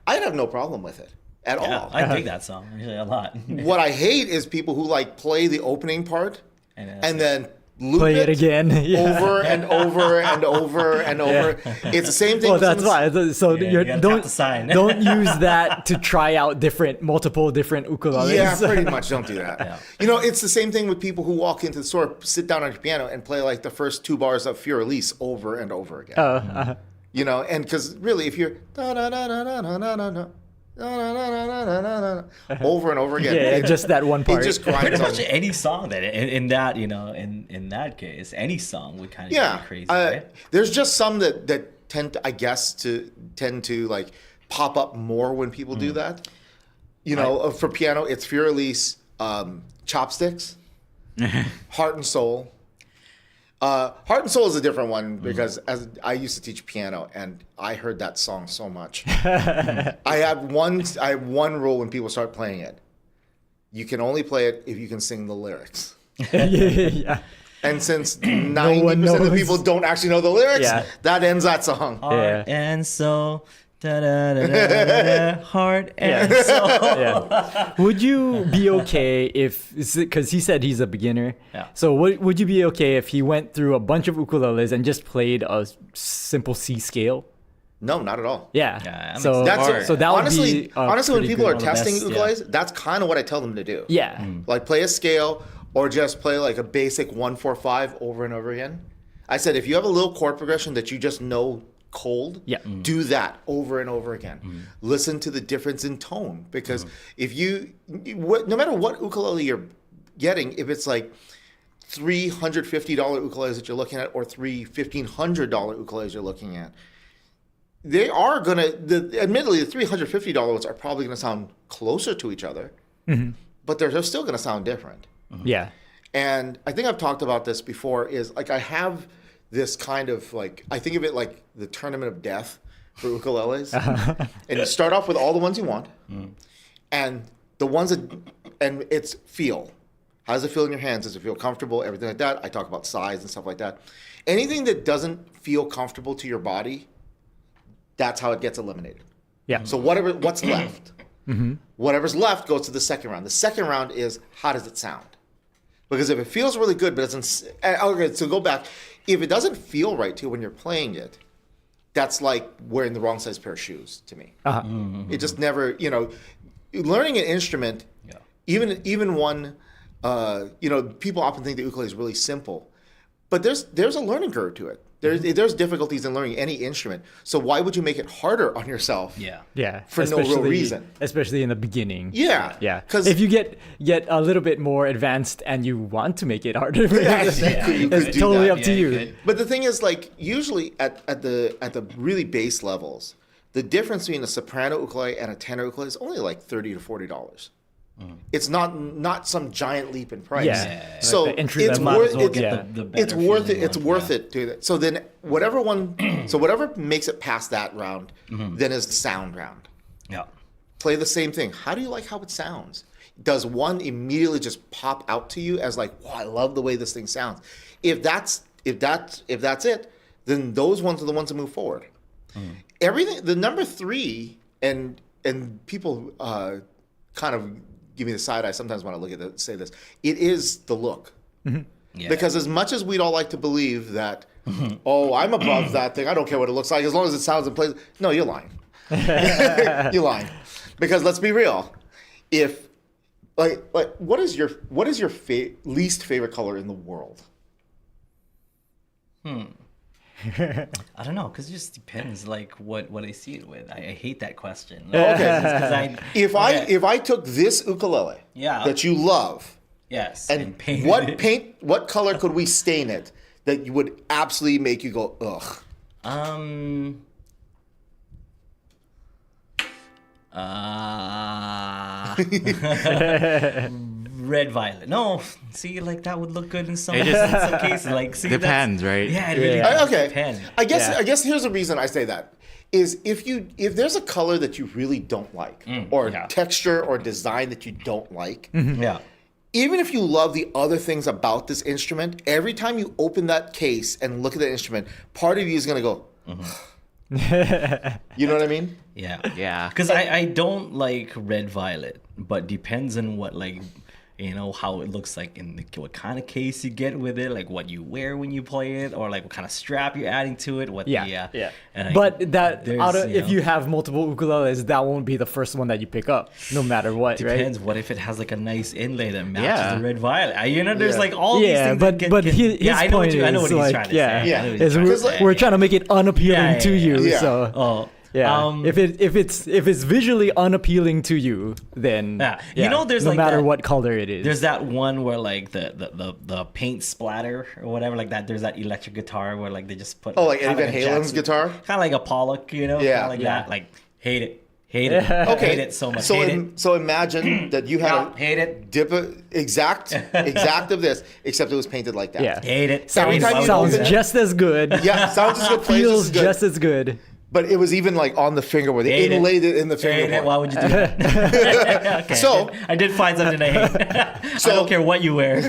I'd have no problem with it at all. I dig that song actually a lot. What I hate is people who like play the opening part and then loop Play it again. Yeah. over and over and over and over. It's the same thing. Well, that's why. So you gotta tap the sign. don't use that to try out multiple different ukuleles. Yeah, pretty much. Don't do that. Yeah. You know, it's the same thing with people who walk into the store, sit down on your piano, and play like the first 2 bars of Fur-Elise over and over again. You know, and because really, if you're over and over again, Yeah, just that one part. it just grinds Pretty on much you. any song that in that in that case, any song would kind of be crazy. Right? There's just some that tend to, I guess, tend to like pop up more when people do that. You know, for piano, it's Fur-Elise, Chopsticks, Heart and Soul. Heart and Soul is a different one because as I used to teach piano and I heard that song so much. I have one rule when people start playing it. You can only play it if you can sing the lyrics. Yeah. And since one 90% of knows. people don't actually know the lyrics, Yeah. that ends that song. Heart and soul. Da, da, da, da, da, da, heart and soul. Yeah. Would you be okay if, because he said he's a beginner. Yeah. So would you be okay if he went through a bunch of ukuleles and just played a simple C scale? No, not at all. Yeah. Yeah, that So makes That's so that would honestly, be honestly, when pretty people good. are testing best, ukuleles, that's kind of what I tell them to do. Yeah. Like play a scale or just play like a basic 1-4-5 over and over again. I said if you have a little chord progression that you just know cold, Yeah. do that over and over again. Listen to the difference in tone because if no matter what ukulele you're getting, if it's like $350 ukuleles that you're looking at or $1,500 ukuleles you're looking at, they are gonna. Admittedly, the $350 ones are probably gonna sound closer to each other, but they're still gonna sound different. Yeah. And I think I've talked about this before. Is like I have this kind of like I think of it like the tournament of death for ukuleles, and you start off with all the ones you want, and the ones and it's feel. How does it feel in your hands? Does it feel comfortable? Everything like that. I talk about size and stuff like that. Anything that doesn't feel comfortable to your body, that's how it gets eliminated. Yeah. So what's left? Whatever's left goes to the second round. The second round is how does it sound? Because if it feels really good, but doesn't. Okay, so go back. If it doesn't feel right to you when you're playing it, that's like wearing the wrong size pair of shoes to me. It just never, learning an instrument, even one, people often think the ukulele is really simple, but there's a learning curve to it. There's difficulties in learning any instrument. So why would you make it harder on yourself? Yeah. For no real reason. Especially in the beginning. Yeah. Yeah. 'Cause- if you get a little bit more advanced and you want to make it harder, you could it's do totally that. up to Yeah, you you. could. But the thing is, like, usually at the really base levels, the difference between a soprano ukulele and a tenor ukulele is only like $30 to $40. It's not some giant leap in price. Yeah. So Like the entry it's level. Might as well worth get yeah. the better it's worth it. feeling It's one, worth yeah. it to that. So then whatever makes it past that round, then is the sound round. Yeah. Play the same thing. How do you like how it sounds? Does one immediately just pop out to you as like, wow, I love the way this thing sounds? If that's it, then those ones are the ones that move forward. Everything, the number 3, and people kind of give me the side eye sometimes when I look at it, say this. It is the look. Yeah. Because as much as we'd all like to believe that, oh, I'm above that thing. I don't care what it looks like as long as it sounds and plays. No, you're lying. You're lying. Because let's be real. If like what is your least favorite color in the world? I don't know, because it just depends, like what I see it with. I hate that question. Okay. Because If I took this ukulele that you love, yes, and painted it. what color could we stain it that you would absolutely make you go ugh? Red violet. No, see, like that would look good in some, It just in some cases. Like, see, depends, right? Yeah, it really Yeah. does Okay. depend. I guess Yeah. I guess here's the reason I say that is if there's a color that you really don't like or yeah. texture or design that you don't like, Yeah. even if you love the other things about this instrument, every time you open that case and look at the instrument, part of you is going to go, you know what I mean? Yeah. Yeah. Because I don't like red violet, but depends on what, like, you know, how it looks like in the, what kind of case you get with it, like what you wear when you play it, or like what kind of strap you're adding to it. What Yeah. and But that if know, you have multiple ukuleles, that won't be the first one that you pick up, no matter what, depends. right? What if it has like a nice inlay that matches Yeah. the red violet? You know, there's like all Yeah, these things. but that but his I know point what I know is what he's like, trying to yeah, say. Yeah. I know what is he's trying to say. we're trying to make it unappealing to you. Yeah. So Oh. yeah, if it's visually unappealing to you, then Yeah. You know, there's no like matter that- what color it is. There's that one where like the paint splatter or whatever like that. There's that electric guitar where like they just put Like Eddie Van Halen's guitar? kind of like a Pollock, you know, Yeah. kind of like Yeah. that. Like hate it, hate it, Okay. hate it so much. So, hate it. so imagine that you had Yeah, a hate it, exact of this, except it was painted like that. Yeah. hate it. Every sounds time you sounds open it- just as good. Yeah, sounds just good, plays just Feels as good. just as good. But it was even like on the finger where they Hate it. inlaid it in the Hate finger. it. Why would you do that? Okay. So- I did find something I hate. I don't care what you wear.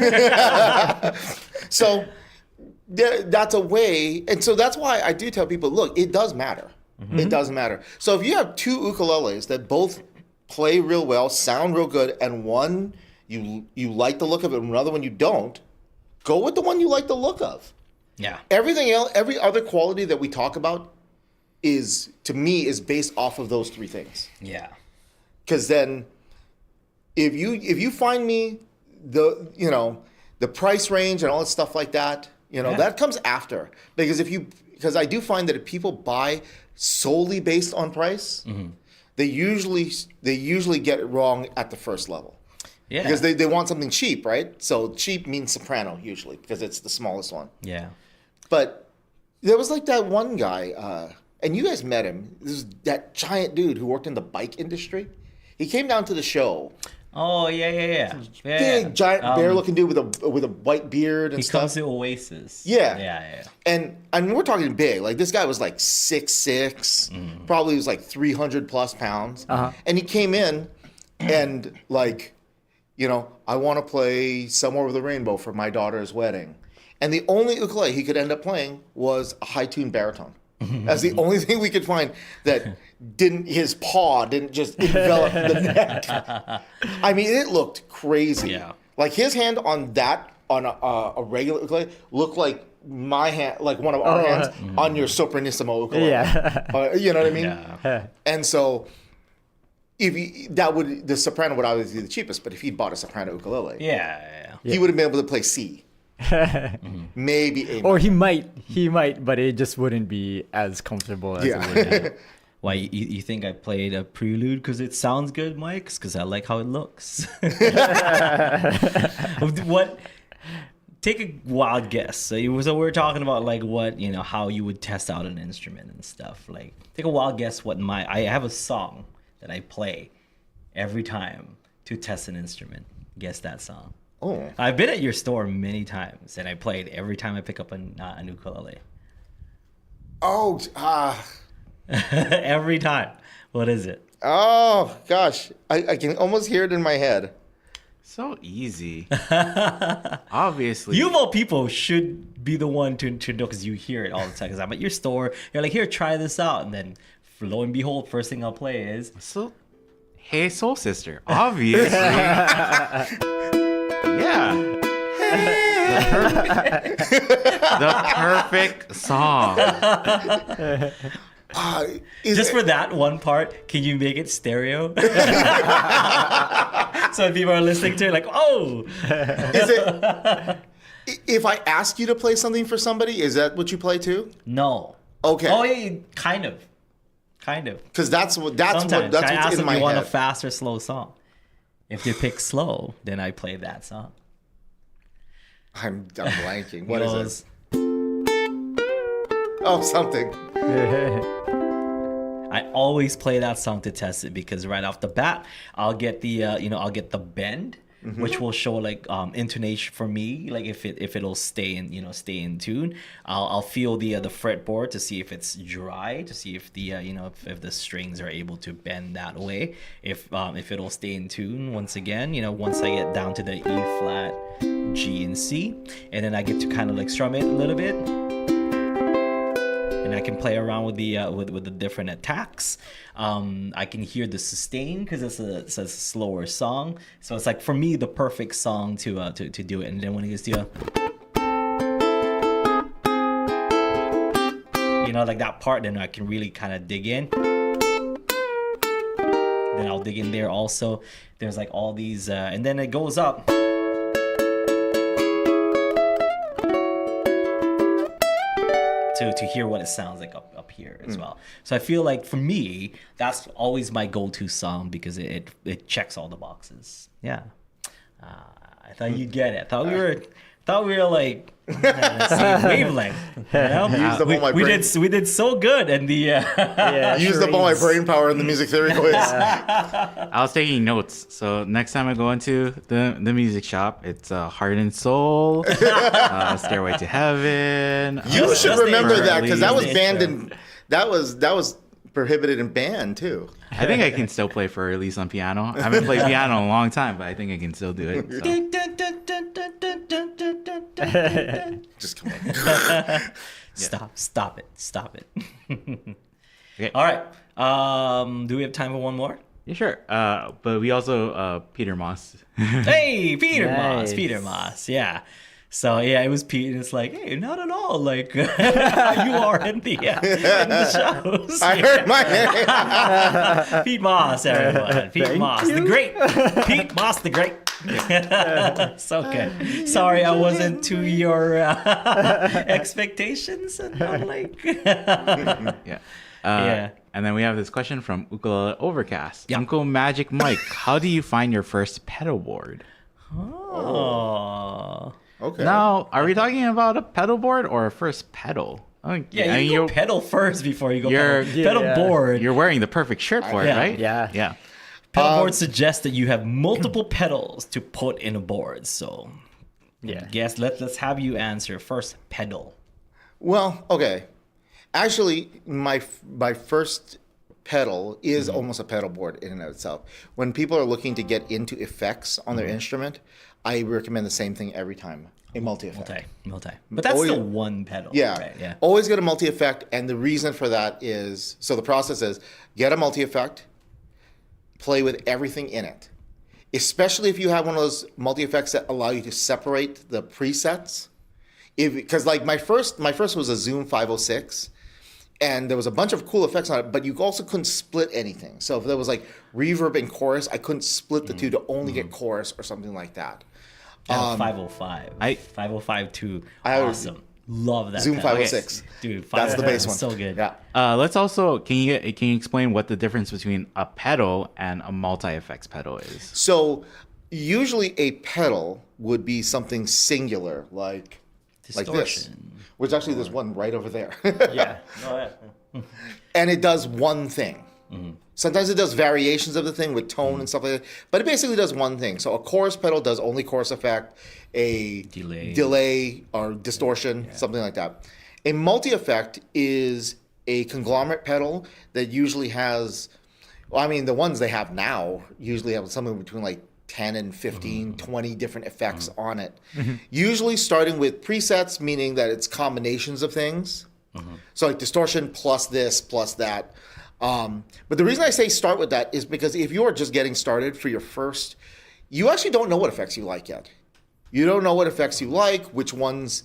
So that's a way, and so that's why I do tell people, look, it does matter. It does matter. So if you have two ukuleles that both play real well, sound real good, and one you like the look of it, and another one you don't, go with the one you like the look of. Yeah. Everything else, every other quality that we talk about is, to me, is based off of those three things. Yeah. Because then, if you find me the price range and all that stuff like that, that comes after. Because I do find that if people buy solely based on price, they usually get it wrong at the first level. Yeah. Because they want something cheap, right? So cheap means soprano usually because it's the smallest one. Yeah. But there was like that one guy, and you guys met him. This is that giant dude who worked in the bike industry. He came down to the show. Oh yeah. Big, giant, bear-looking dude with a white beard and He stuff. comes to Oasis. Yeah. Yeah. And we're talking big. Like this guy was like 6'6", probably was like 300 plus pounds. And he came in and like, I want to play Somewhere with a Rainbow for my daughter's wedding. And the only ukulele he could end up playing was a high-tuned baritone. That's the only thing we could find that his paw didn't just envelop the neck. I mean, it looked crazy. Yeah. Like his hand on a regular ukulele looked like my hand, like one of our hands on your sopranissimo ukulele. Yeah. You know what I mean? Yeah. And so, the soprano would obviously be the cheapest, but if he'd bought a soprano ukulele, Yeah. he would have been able to play C. Maybe A. Or he might, but it just wouldn't be as comfortable as it would. Yeah. Why you think I played a prelude because it sounds good, Mike? Because I like how it looks. What? Take a wild guess. So we're talking about like what how you would test out an instrument and stuff. Like take a wild guess. I have a song that I play every time to test an instrument. Guess that song. Oh. I've been at your store many times, and I played every time I pick up an ukulele. Oh, Every time. What is it? oh gosh. I can almost hear it in my head. So easy. Obviously. You of all people should be the one to know because you hear it all the time. Because I'm at your store, you're like, here, try this out, and then lo and behold, first thing I'll play is Hey Soul Sister. Obviously. Yeah. The perfect song. Just for that one part. Can you make it stereo? So if people are listening to it, like, oh, is it? If I ask you to play something for somebody, is that what you play too? no. Okay. Oh yeah, kind of. Because that's Sometimes I what's ask in them, my you want a head. fast or slow song? If they pick slow, then I play that song. I'm blanking. What is Goes, it? Oh, something. I always play that song to test it because right off the bat, I'll get the I'll get the bend which will show like intonation for me, like if it'll stay in tune. I'll feel the fretboard to see if it's dry, to see if the if the strings are able to bend that way, if it'll stay in tune. Once again, once I get down to the E flat, G, and C, and then I get to kind of like strum it a little bit. And I can play around with the with the different attacks. I can hear the sustain because it's a slower song. So it's like for me the perfect song to do it. And then when it gets to like that part, then I can really kind of dig in. Then I'll dig in there also. There's like all these, and then it goes up. To hear what it sounds like up here as well. So I feel like for me, that's always my go-to song because it checks all the boxes. Yeah. I thought you'd get it. I thought we were like same wavelength. We did so good in the used up all my brain power in the music theory quiz. I was taking notes, so next time I go into the music shop, it's Heart and Soul, Stairway to Heaven. You should remember that because that was banned in that was prohibited in band too. I think I can still play For Elise on piano. I haven't played piano in a long time, but I think I can still do it. So. Just come on. Stop it. Okay. All right. Do we have time for one more? Yeah, sure. But we also Peter Moss. Hey, Peter Nice. Moss. Yeah. So yeah, it was Pete, and it's like, hey, not at all. Like you are in the shows. I heard my name. Pete Moss, everyone. Pete Thank Moss, you. the great. Pete Moss, the great. So good. Sorry, I wasn't to your expectations, and I'm like. Yeah. Yeah. And then we have this question from Ukulele Overcast. Yeah. Uncle Magic Mike, how do you find your first pedal board? Oh. Okay. Now, are we talking about a pedal board or a first pedal? Yeah, you go pedal first before you go You're- pedal Yeah. board. You're wearing the perfect shirt for it, Yeah. right? Yeah. Yeah. Pedal board suggests that you have multiple pedals to put in a board. So, Yeah. yes, let's have you answer first. Pedal. Well, okay. Actually, my first pedal is almost a pedal board in and of itself. When people are looking to get into effects on their instrument, I recommend the same thing every time. A multi-effect. Multi. But that's Always- still one pedal. Yeah. Right? Yeah. Always get a multi-effect, and the reason for that is, so the process is, get a multi-effect, play with everything in it. Especially if you have one of those multi-effects that allow you to separate the presets. Because like my first was a Zoom 506, and there was a bunch of cool effects on it, but you also couldn't split anything. So if there was like reverb and chorus, I couldn't split the two to only get chorus or something like that. And a 505. 505 too. Awesome. Love that. Zoom pedal. 506. Dude, That's the 505 bass is one. So good. Yeah. Let's also, can you explain what the difference between a pedal and a multi-effects pedal is? So usually a pedal would be something singular, like this, Distortion. which actually there's one right over there. Yeah. Oh, yeah. And it does one thing. Sometimes it does variations of the thing with tone and stuff like that, but it basically does one thing. So a chorus pedal does only chorus effect, a delay or distortion, something like that. A multi-effect is a conglomerate pedal that usually has, well, I mean, the ones they have now usually have something between like 10 and 15, 20 different effects on it. Usually starting with presets, meaning that it's combinations of things. So like distortion plus this, plus that. But the reason I say start with that is because if you are just getting started for your first, you actually don't know what effects you like yet. You don't know what effects you like, which ones,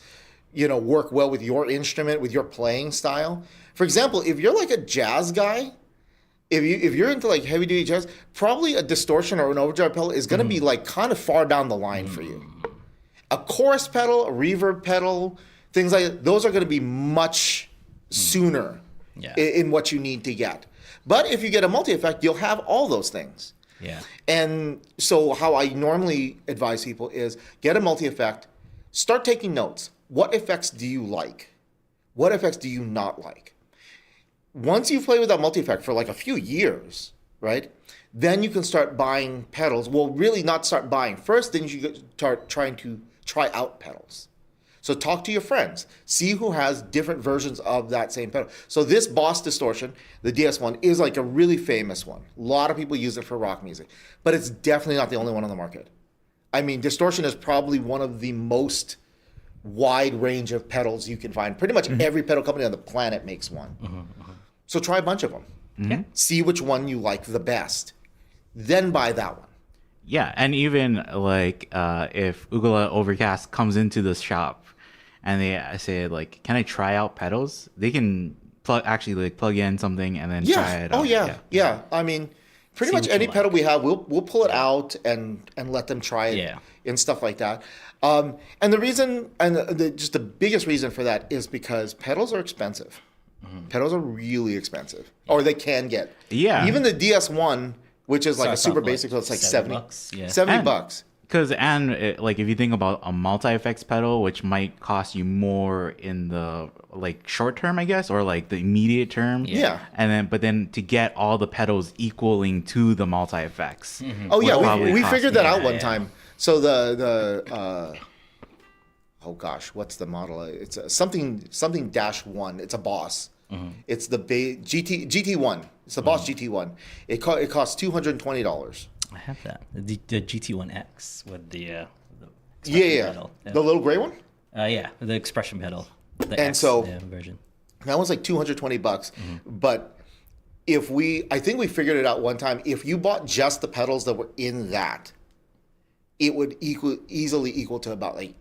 work well with your instrument, with your playing style. For example, if you're like a jazz guy, if you're into like heavy duty jazz, probably a distortion or an overdrive pedal is going to be like kind of far down the line for you. A chorus pedal, a reverb pedal, things like that, those are going to be much sooner in what you need to get. But if you get a multi-effect, you'll have all those things. Yeah. And so how I normally advise people is get a multi-effect, start taking notes. What effects do you like? What effects do you not like? Once you play with that multi-effect for like a few years, right? then you can start buying pedals. Well, really not start buying. First, then you start trying to try out pedals. So talk to your friends. See who has different versions of that same pedal. So this Boss Distortion, the DS1, is like a really famous one. A lot of people use it for rock music. But it's definitely not the only one on the market. I mean, distortion is probably one of the most wide range of pedals you can find. Pretty much every pedal company on the planet makes one. So try a bunch of them. See which one you like the best. Then buy that one. Yeah, and even like if Ukulele Overcast comes into the shop and they say like, "Can I try out pedals?" They can plug in something and then try it out. Oh yeah. I mean, pretty much any pedal we have, we'll pull it out and let them try it and stuff like that. And the reason, just the biggest reason for that is because pedals are expensive. Pedals are really expensive, or they can get. Yeah. Even the DS1, which is like a super basic, it's like $70. Yeah. $70. Because like if you think about a multi-effects pedal, which might cost you more in the like short term, I guess, or like the immediate term. Yeah. And then to get all the pedals equaling to the multi-effects. Oh yeah, we figured that out one time. So oh gosh, what's the model? It's something -1. It's a Boss. It's the GT1. It's the Boss GT1. It costs $220. I have that. The GT1X with the pedal. The little gray one? The expression pedal. The and X, so version. That was like $220. But I think we figured it out one time. If you bought just the pedals that were in that, it would easily equal to about like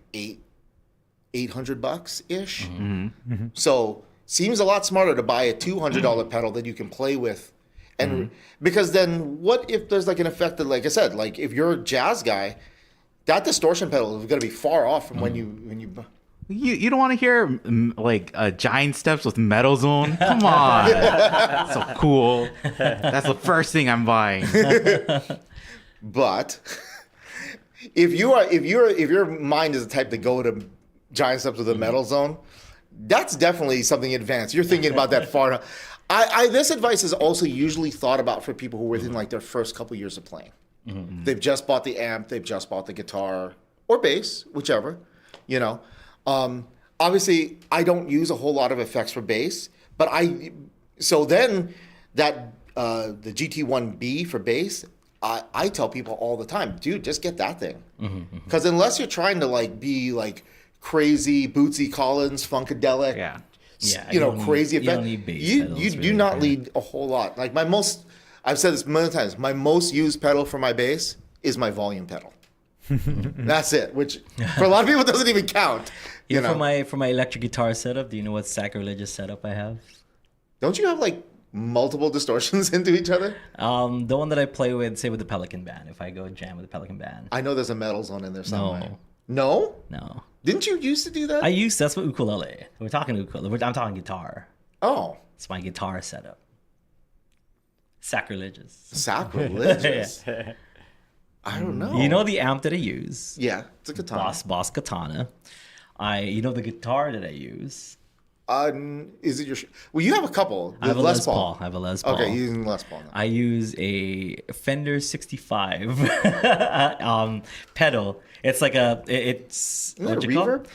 $800 ish. So seems a lot smarter to buy a $200 pedal that you can play with. And because then what if there's like an effect that, like I said, like if you're a jazz guy, that distortion pedal is going to be far off from when you You don't want to hear like giant steps with metal zone? Come on. So cool. That's the first thing I'm buying. But if your mind is the type to go to giant steps with a metal zone, that's definitely something advanced. You're thinking about that far. This advice is also usually thought about for people who are within like their first couple years of playing. They've just bought the amp, they've just bought the guitar or bass, whichever, you know. Obviously, I don't use a whole lot of effects for bass, but the GT1B for bass, I tell people all the time, dude, just get that thing. Because unless you're trying to like be like crazy Bootsy Collins, funkadelic, crazy effect, you do not need a whole lot. Like I've said this many times, my most used pedal for my bass is my volume pedal. That's it, which for a lot of people doesn't even count. You know? For my electric guitar setup, do you know what sacrilegious setup I have? Don't you have like multiple distortions into each other? The one that I play with, say with the Pelican Band, if I go jam with the Pelican Band. I know there's a metal zone in there somewhere. No? No. Didn't you used to do that? That's what ukulele. We're talking ukulele. I'm talking guitar. Oh. It's my guitar setup. Sacrilegious. Sacrilegious. I don't know. You know the amp that I use? Yeah, it's a katana. Boss Katana. You know the guitar that I use? Is it your? Well, you have a couple. I have a Les Paul. Okay, you're using Les Paul now. I use a Fender 65 pedal. It's like it's Isn't that a reverb?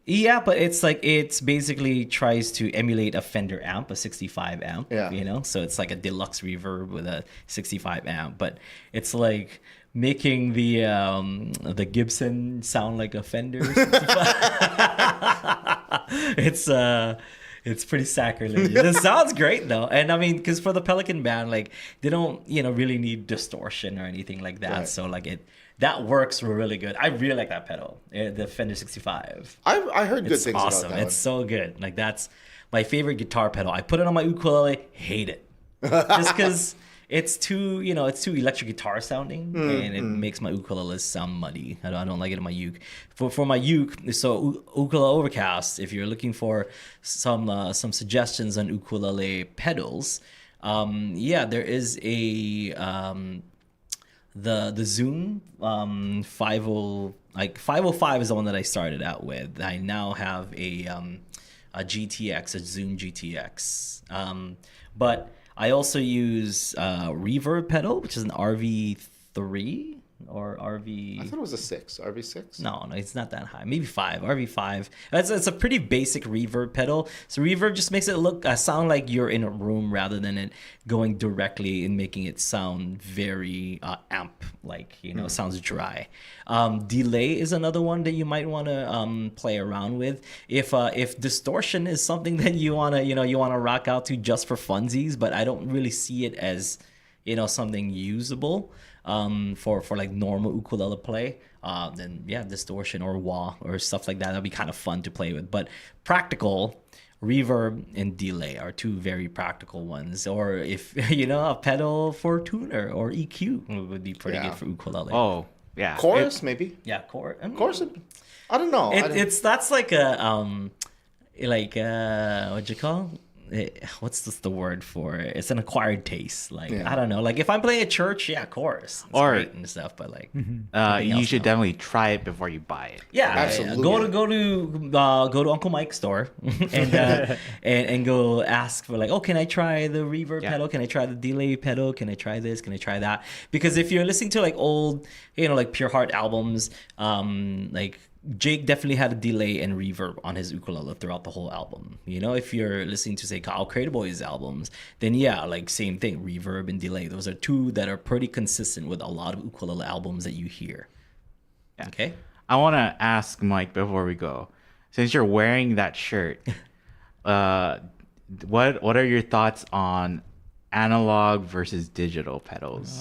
Yeah, but it's basically tries to emulate a Fender amp, a 65 amp. Yeah. You know, so it's like a deluxe reverb with a 65 amp, but it's like making the Gibson sound like a Fender 65. It's pretty sacrilegious. It sounds great though, and I mean, because for the Pelican Band, like they don't really need distortion or anything like that. Right. So like that works really good. I really like that pedal, the Fender 65. I heard good things awesome. about that. It's so good. Like that's my favorite guitar pedal. I put it on my ukulele, hate it, just because it's too electric guitar sounding, and it makes my ukulele sound muddy. I don't like it in my uke. For my uke, so Ukulele Overcast. If you're looking for some suggestions on ukulele pedals, there is a the Zoom 505 is the one that I started out with. I now have a GTX, a Zoom GTX, but I also use reverb pedal, which is an RV3 or RV. I thought it was a 6, RV6. No, it's not that high. Maybe 5, RV5. It's a pretty basic reverb pedal. So reverb just makes it sound like you're in a room rather than it going directly and making it sound very amp, like, sounds dry. Delay is another one that you might want to play around with. If distortion is something that you want to rock out to just for funsies, but I don't really see it as, something usable. For like normal ukulele play, then distortion or wah or stuff like that'd be kind of fun to play with. But practical, reverb and delay are two very practical ones. Or if a pedal for tuner or EQ would be pretty good for ukulele. Oh yeah, chorus maybe. Yeah, chorus. Chorus. I don't know. That's like a what'd you call? What's the word for it? It's an acquired taste. Like I don't know. Like if I'm playing at church, chorus, it's great and stuff. But like, you should definitely try it before you buy it. Yeah, absolutely. Go to Uncle Mike's store and go ask for like, can I try the reverb pedal? Can I try the delay pedal? Can I try this? Can I try that? Because if you're listening to like old, like Pure Heart albums, like Jake definitely had a delay and reverb on his ukulele throughout the whole album. If you're listening to, say, Kyle Craterboy's albums, then like same thing, reverb and delay. Those are two that are pretty consistent with a lot of ukulele albums that you hear. Yeah. Okay? I want to ask Mike before we go, since you're wearing that shirt, what are your thoughts on analog versus digital pedals?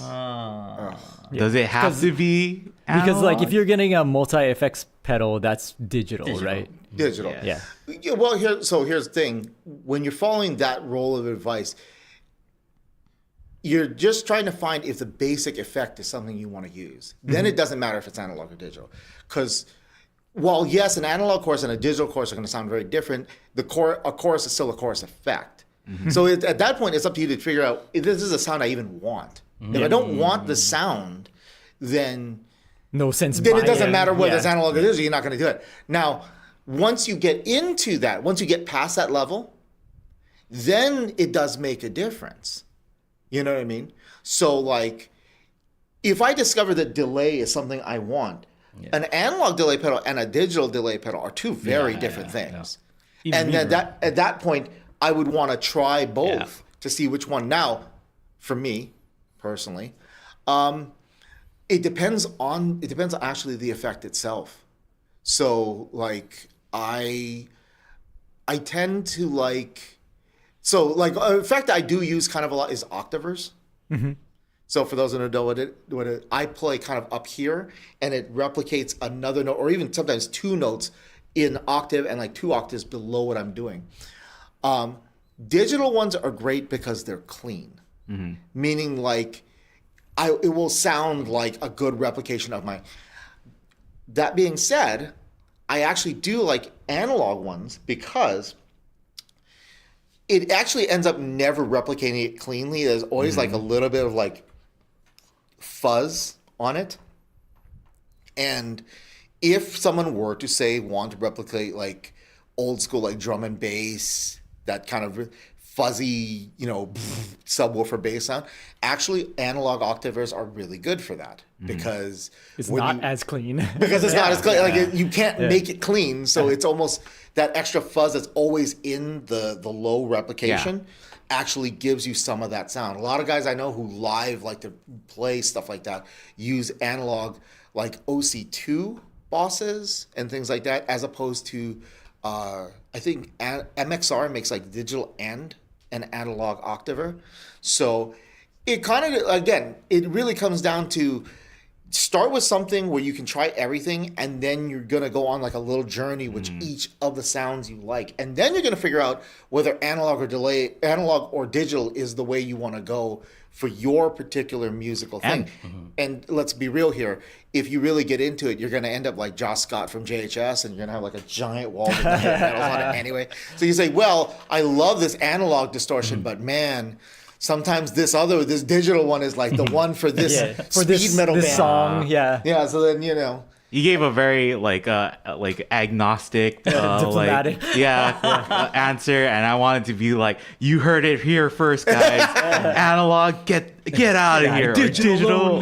Does it have to be analog? Because like if you're getting a multi-effects pedal, that's digital, right? Digital. Yeah. Well, here's the thing. When you're following that role of advice, you're just trying to find if the basic effect is something you want to use. Then it doesn't matter if it's analog or digital. Because while yes, an analog chorus and a digital chorus are going to sound very different, a chorus is still a chorus effect. So at that point, it's up to you to figure out if this is a sound I even want. If I don't want the sound, then no sense. Then it doesn't matter whether it's analog or digital. You're not going to do it. Now, once you get into that, once you get past that level, then it does make a difference. You know what I mean? So like, if I discover that delay is something I want, an analog delay pedal and a digital delay pedal are two very different things. Yeah. And then at that point, I would want to try both to see which one. Now, for me personally, it depends on actually the effect itself. So like I tend to like, so like an effect I do use kind of a lot is octavers. So for those who don't know what it, I play kind of up here and it replicates another note or even sometimes two notes in octave and like 2 octaves below what I'm doing. Digital ones are great because they're clean, meaning like it will sound like a good replication of my. That being said, I actually do like analog ones because it actually ends up never replicating it cleanly. There's always like a little bit of like fuzz on it. And if someone were to say want to replicate like old school like drum and bass, that kind of fuzzy, subwoofer bass sound. Actually, analog octavers are really good for that because it's not as clean. Because it's not as clean. Like you can't make it clean, so it's almost that extra fuzz that's always in the low replication actually gives you some of that sound. A lot of guys I know who live like to play stuff like that use analog like OC2 bosses and things like that, as opposed to I think MXR makes like digital and an analog octaver. So it kind of, again, it really comes down to start with something where you can try everything, and then you're going to go on like a little journey with each of the sounds you like. And then you're going to figure out whether analog or digital is the way you want to go for your particular musical thing. And let's be real here. If you really get into it, you're going to end up like Josh Scott from JHS, and you're going to have like a giant wall with pedals on it anyway. So you say, well, I love this analog distortion, but man, sometimes this digital one is like the one for this speed metal band. Song, Yeah, so then, You gave a very like agnostic Diplomatic. answer, and I wanted to be like, you heard it here first, guys. Analog, get out of here. Digital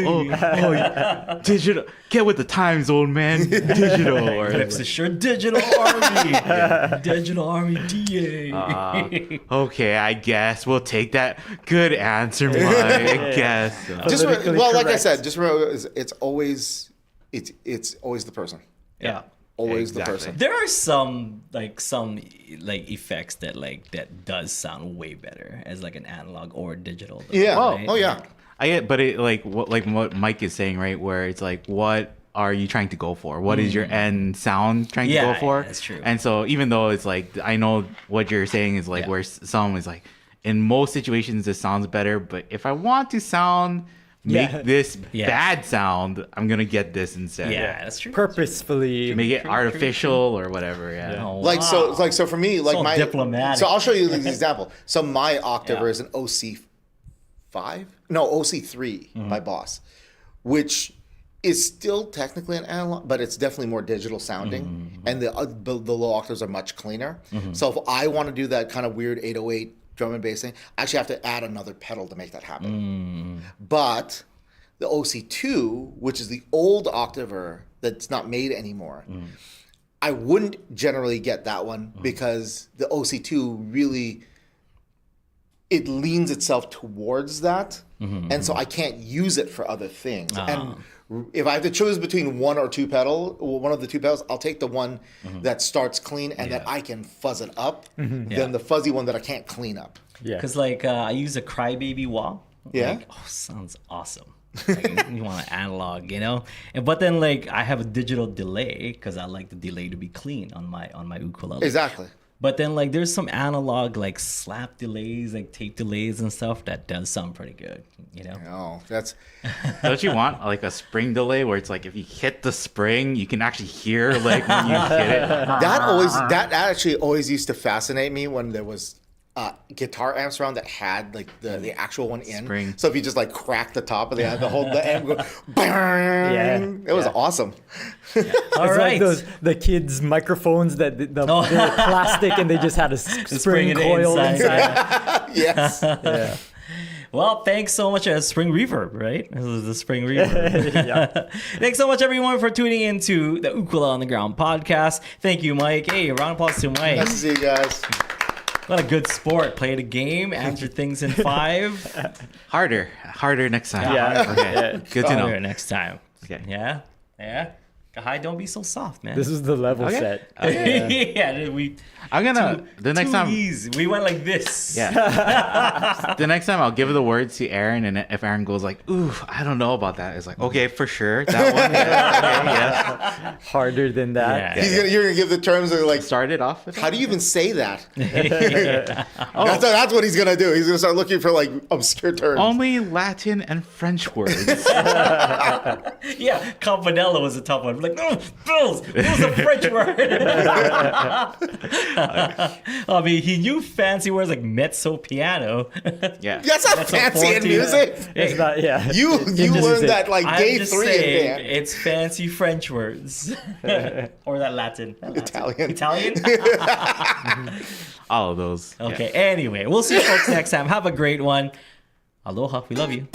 Digital, get with the times, old man. Digital, or Eclipse is sure digital army. Digital army DA. okay, I guess we'll take that. Good answer, Mike. I guess. Like I said, just remember, it's always the person. Yeah. Always the Exactly. person. There are some effects that does sound way better as like an analog or digital. Though, Yeah. right? Oh yeah. I get, but it like what Mike is saying, right? Where it's like, what are you trying to go for? What is your end sound trying to go for? Yeah, that's true. And so even though it's like, I know what you're saying is like where some is like, in most situations this sounds better, but if I want to make this bad sound, I'm gonna get this instead. Yeah, that's true. Purposefully. Make it artificial or whatever. Yeah. Oh, Like wow. so for me, like So my diplomatic. So I'll show you the example. So my octaver Yeah. is an OC3 by Boss, which is still technically an analog, but it's definitely more digital sounding, and the low octaves are much cleaner. So if I want to do that kind of weird 808 drum and bass thing, I actually have to add another pedal to make that happen. But the OC2, which is the old octaver that's not made anymore, I wouldn't generally get that one because the OC2 really, it leans itself towards that, and so I can't use it for other things. And if I have to choose between one of the two pedals, I'll take the one that starts clean and that I can fuzz it up, than the fuzzy one that I can't clean up. Yeah. Because I use a Crybaby wah. Yeah. Like, sounds awesome. Like, you want an analog, but then I have a digital delay because I like the delay to be clean on my ukulele. Exactly. But then there's some analog slap delays, tape delays and stuff that does sound pretty good, Oh, that's Don't you want like a spring delay where it's like if you hit the spring, you can actually hear when you hit it? that actually always used to fascinate me when there was guitar amps around that had the actual one in. Spring. So if you just crack the top of the amp go bang, it was awesome. All It's right. like the kids' microphones that they're plastic and they just had a spring it coil inside. Yes. Yeah. Well, thanks so much, Spring Reverb, right? This is the Spring Reverb. Thanks so much, everyone, for tuning into the Ukulele on the Ground podcast. Thank you, Mike. Hey, round of applause to Mike. Nice to see you guys. What a good sport. Played a game, answered things in 5. Harder next time. Yeah. Okay. Good to know. Better next time. Okay. Yeah? Hi, don't be so soft, man. This is the level set. yeah, I'm gonna the next time. Easy. We went like this. Yeah. The next time I'll give the words to Aaron, and if Aaron goes like, "Ooh, I don't know about that," it's like, "Okay, for sure, that one." Yeah. Harder than that. Yeah. You're gonna give the terms of Start it off with. how do you even say that? Oh. That's what he's gonna do. He's gonna start looking for obscure terms. Only Latin and French words. Yeah, Campanella was a tough one. Like, no, Bills, it was a French word. I mean, he knew fancy words like Mezzo-piano. Yeah. That's not fancy in 14. music. It's not, yeah. You learned that I'm day just 3 saying, in band. it's fancy French words. Or that Latin. Italian. All of those. Okay, anyway, we'll see you folks next time. Have a great one. Aloha, we love you.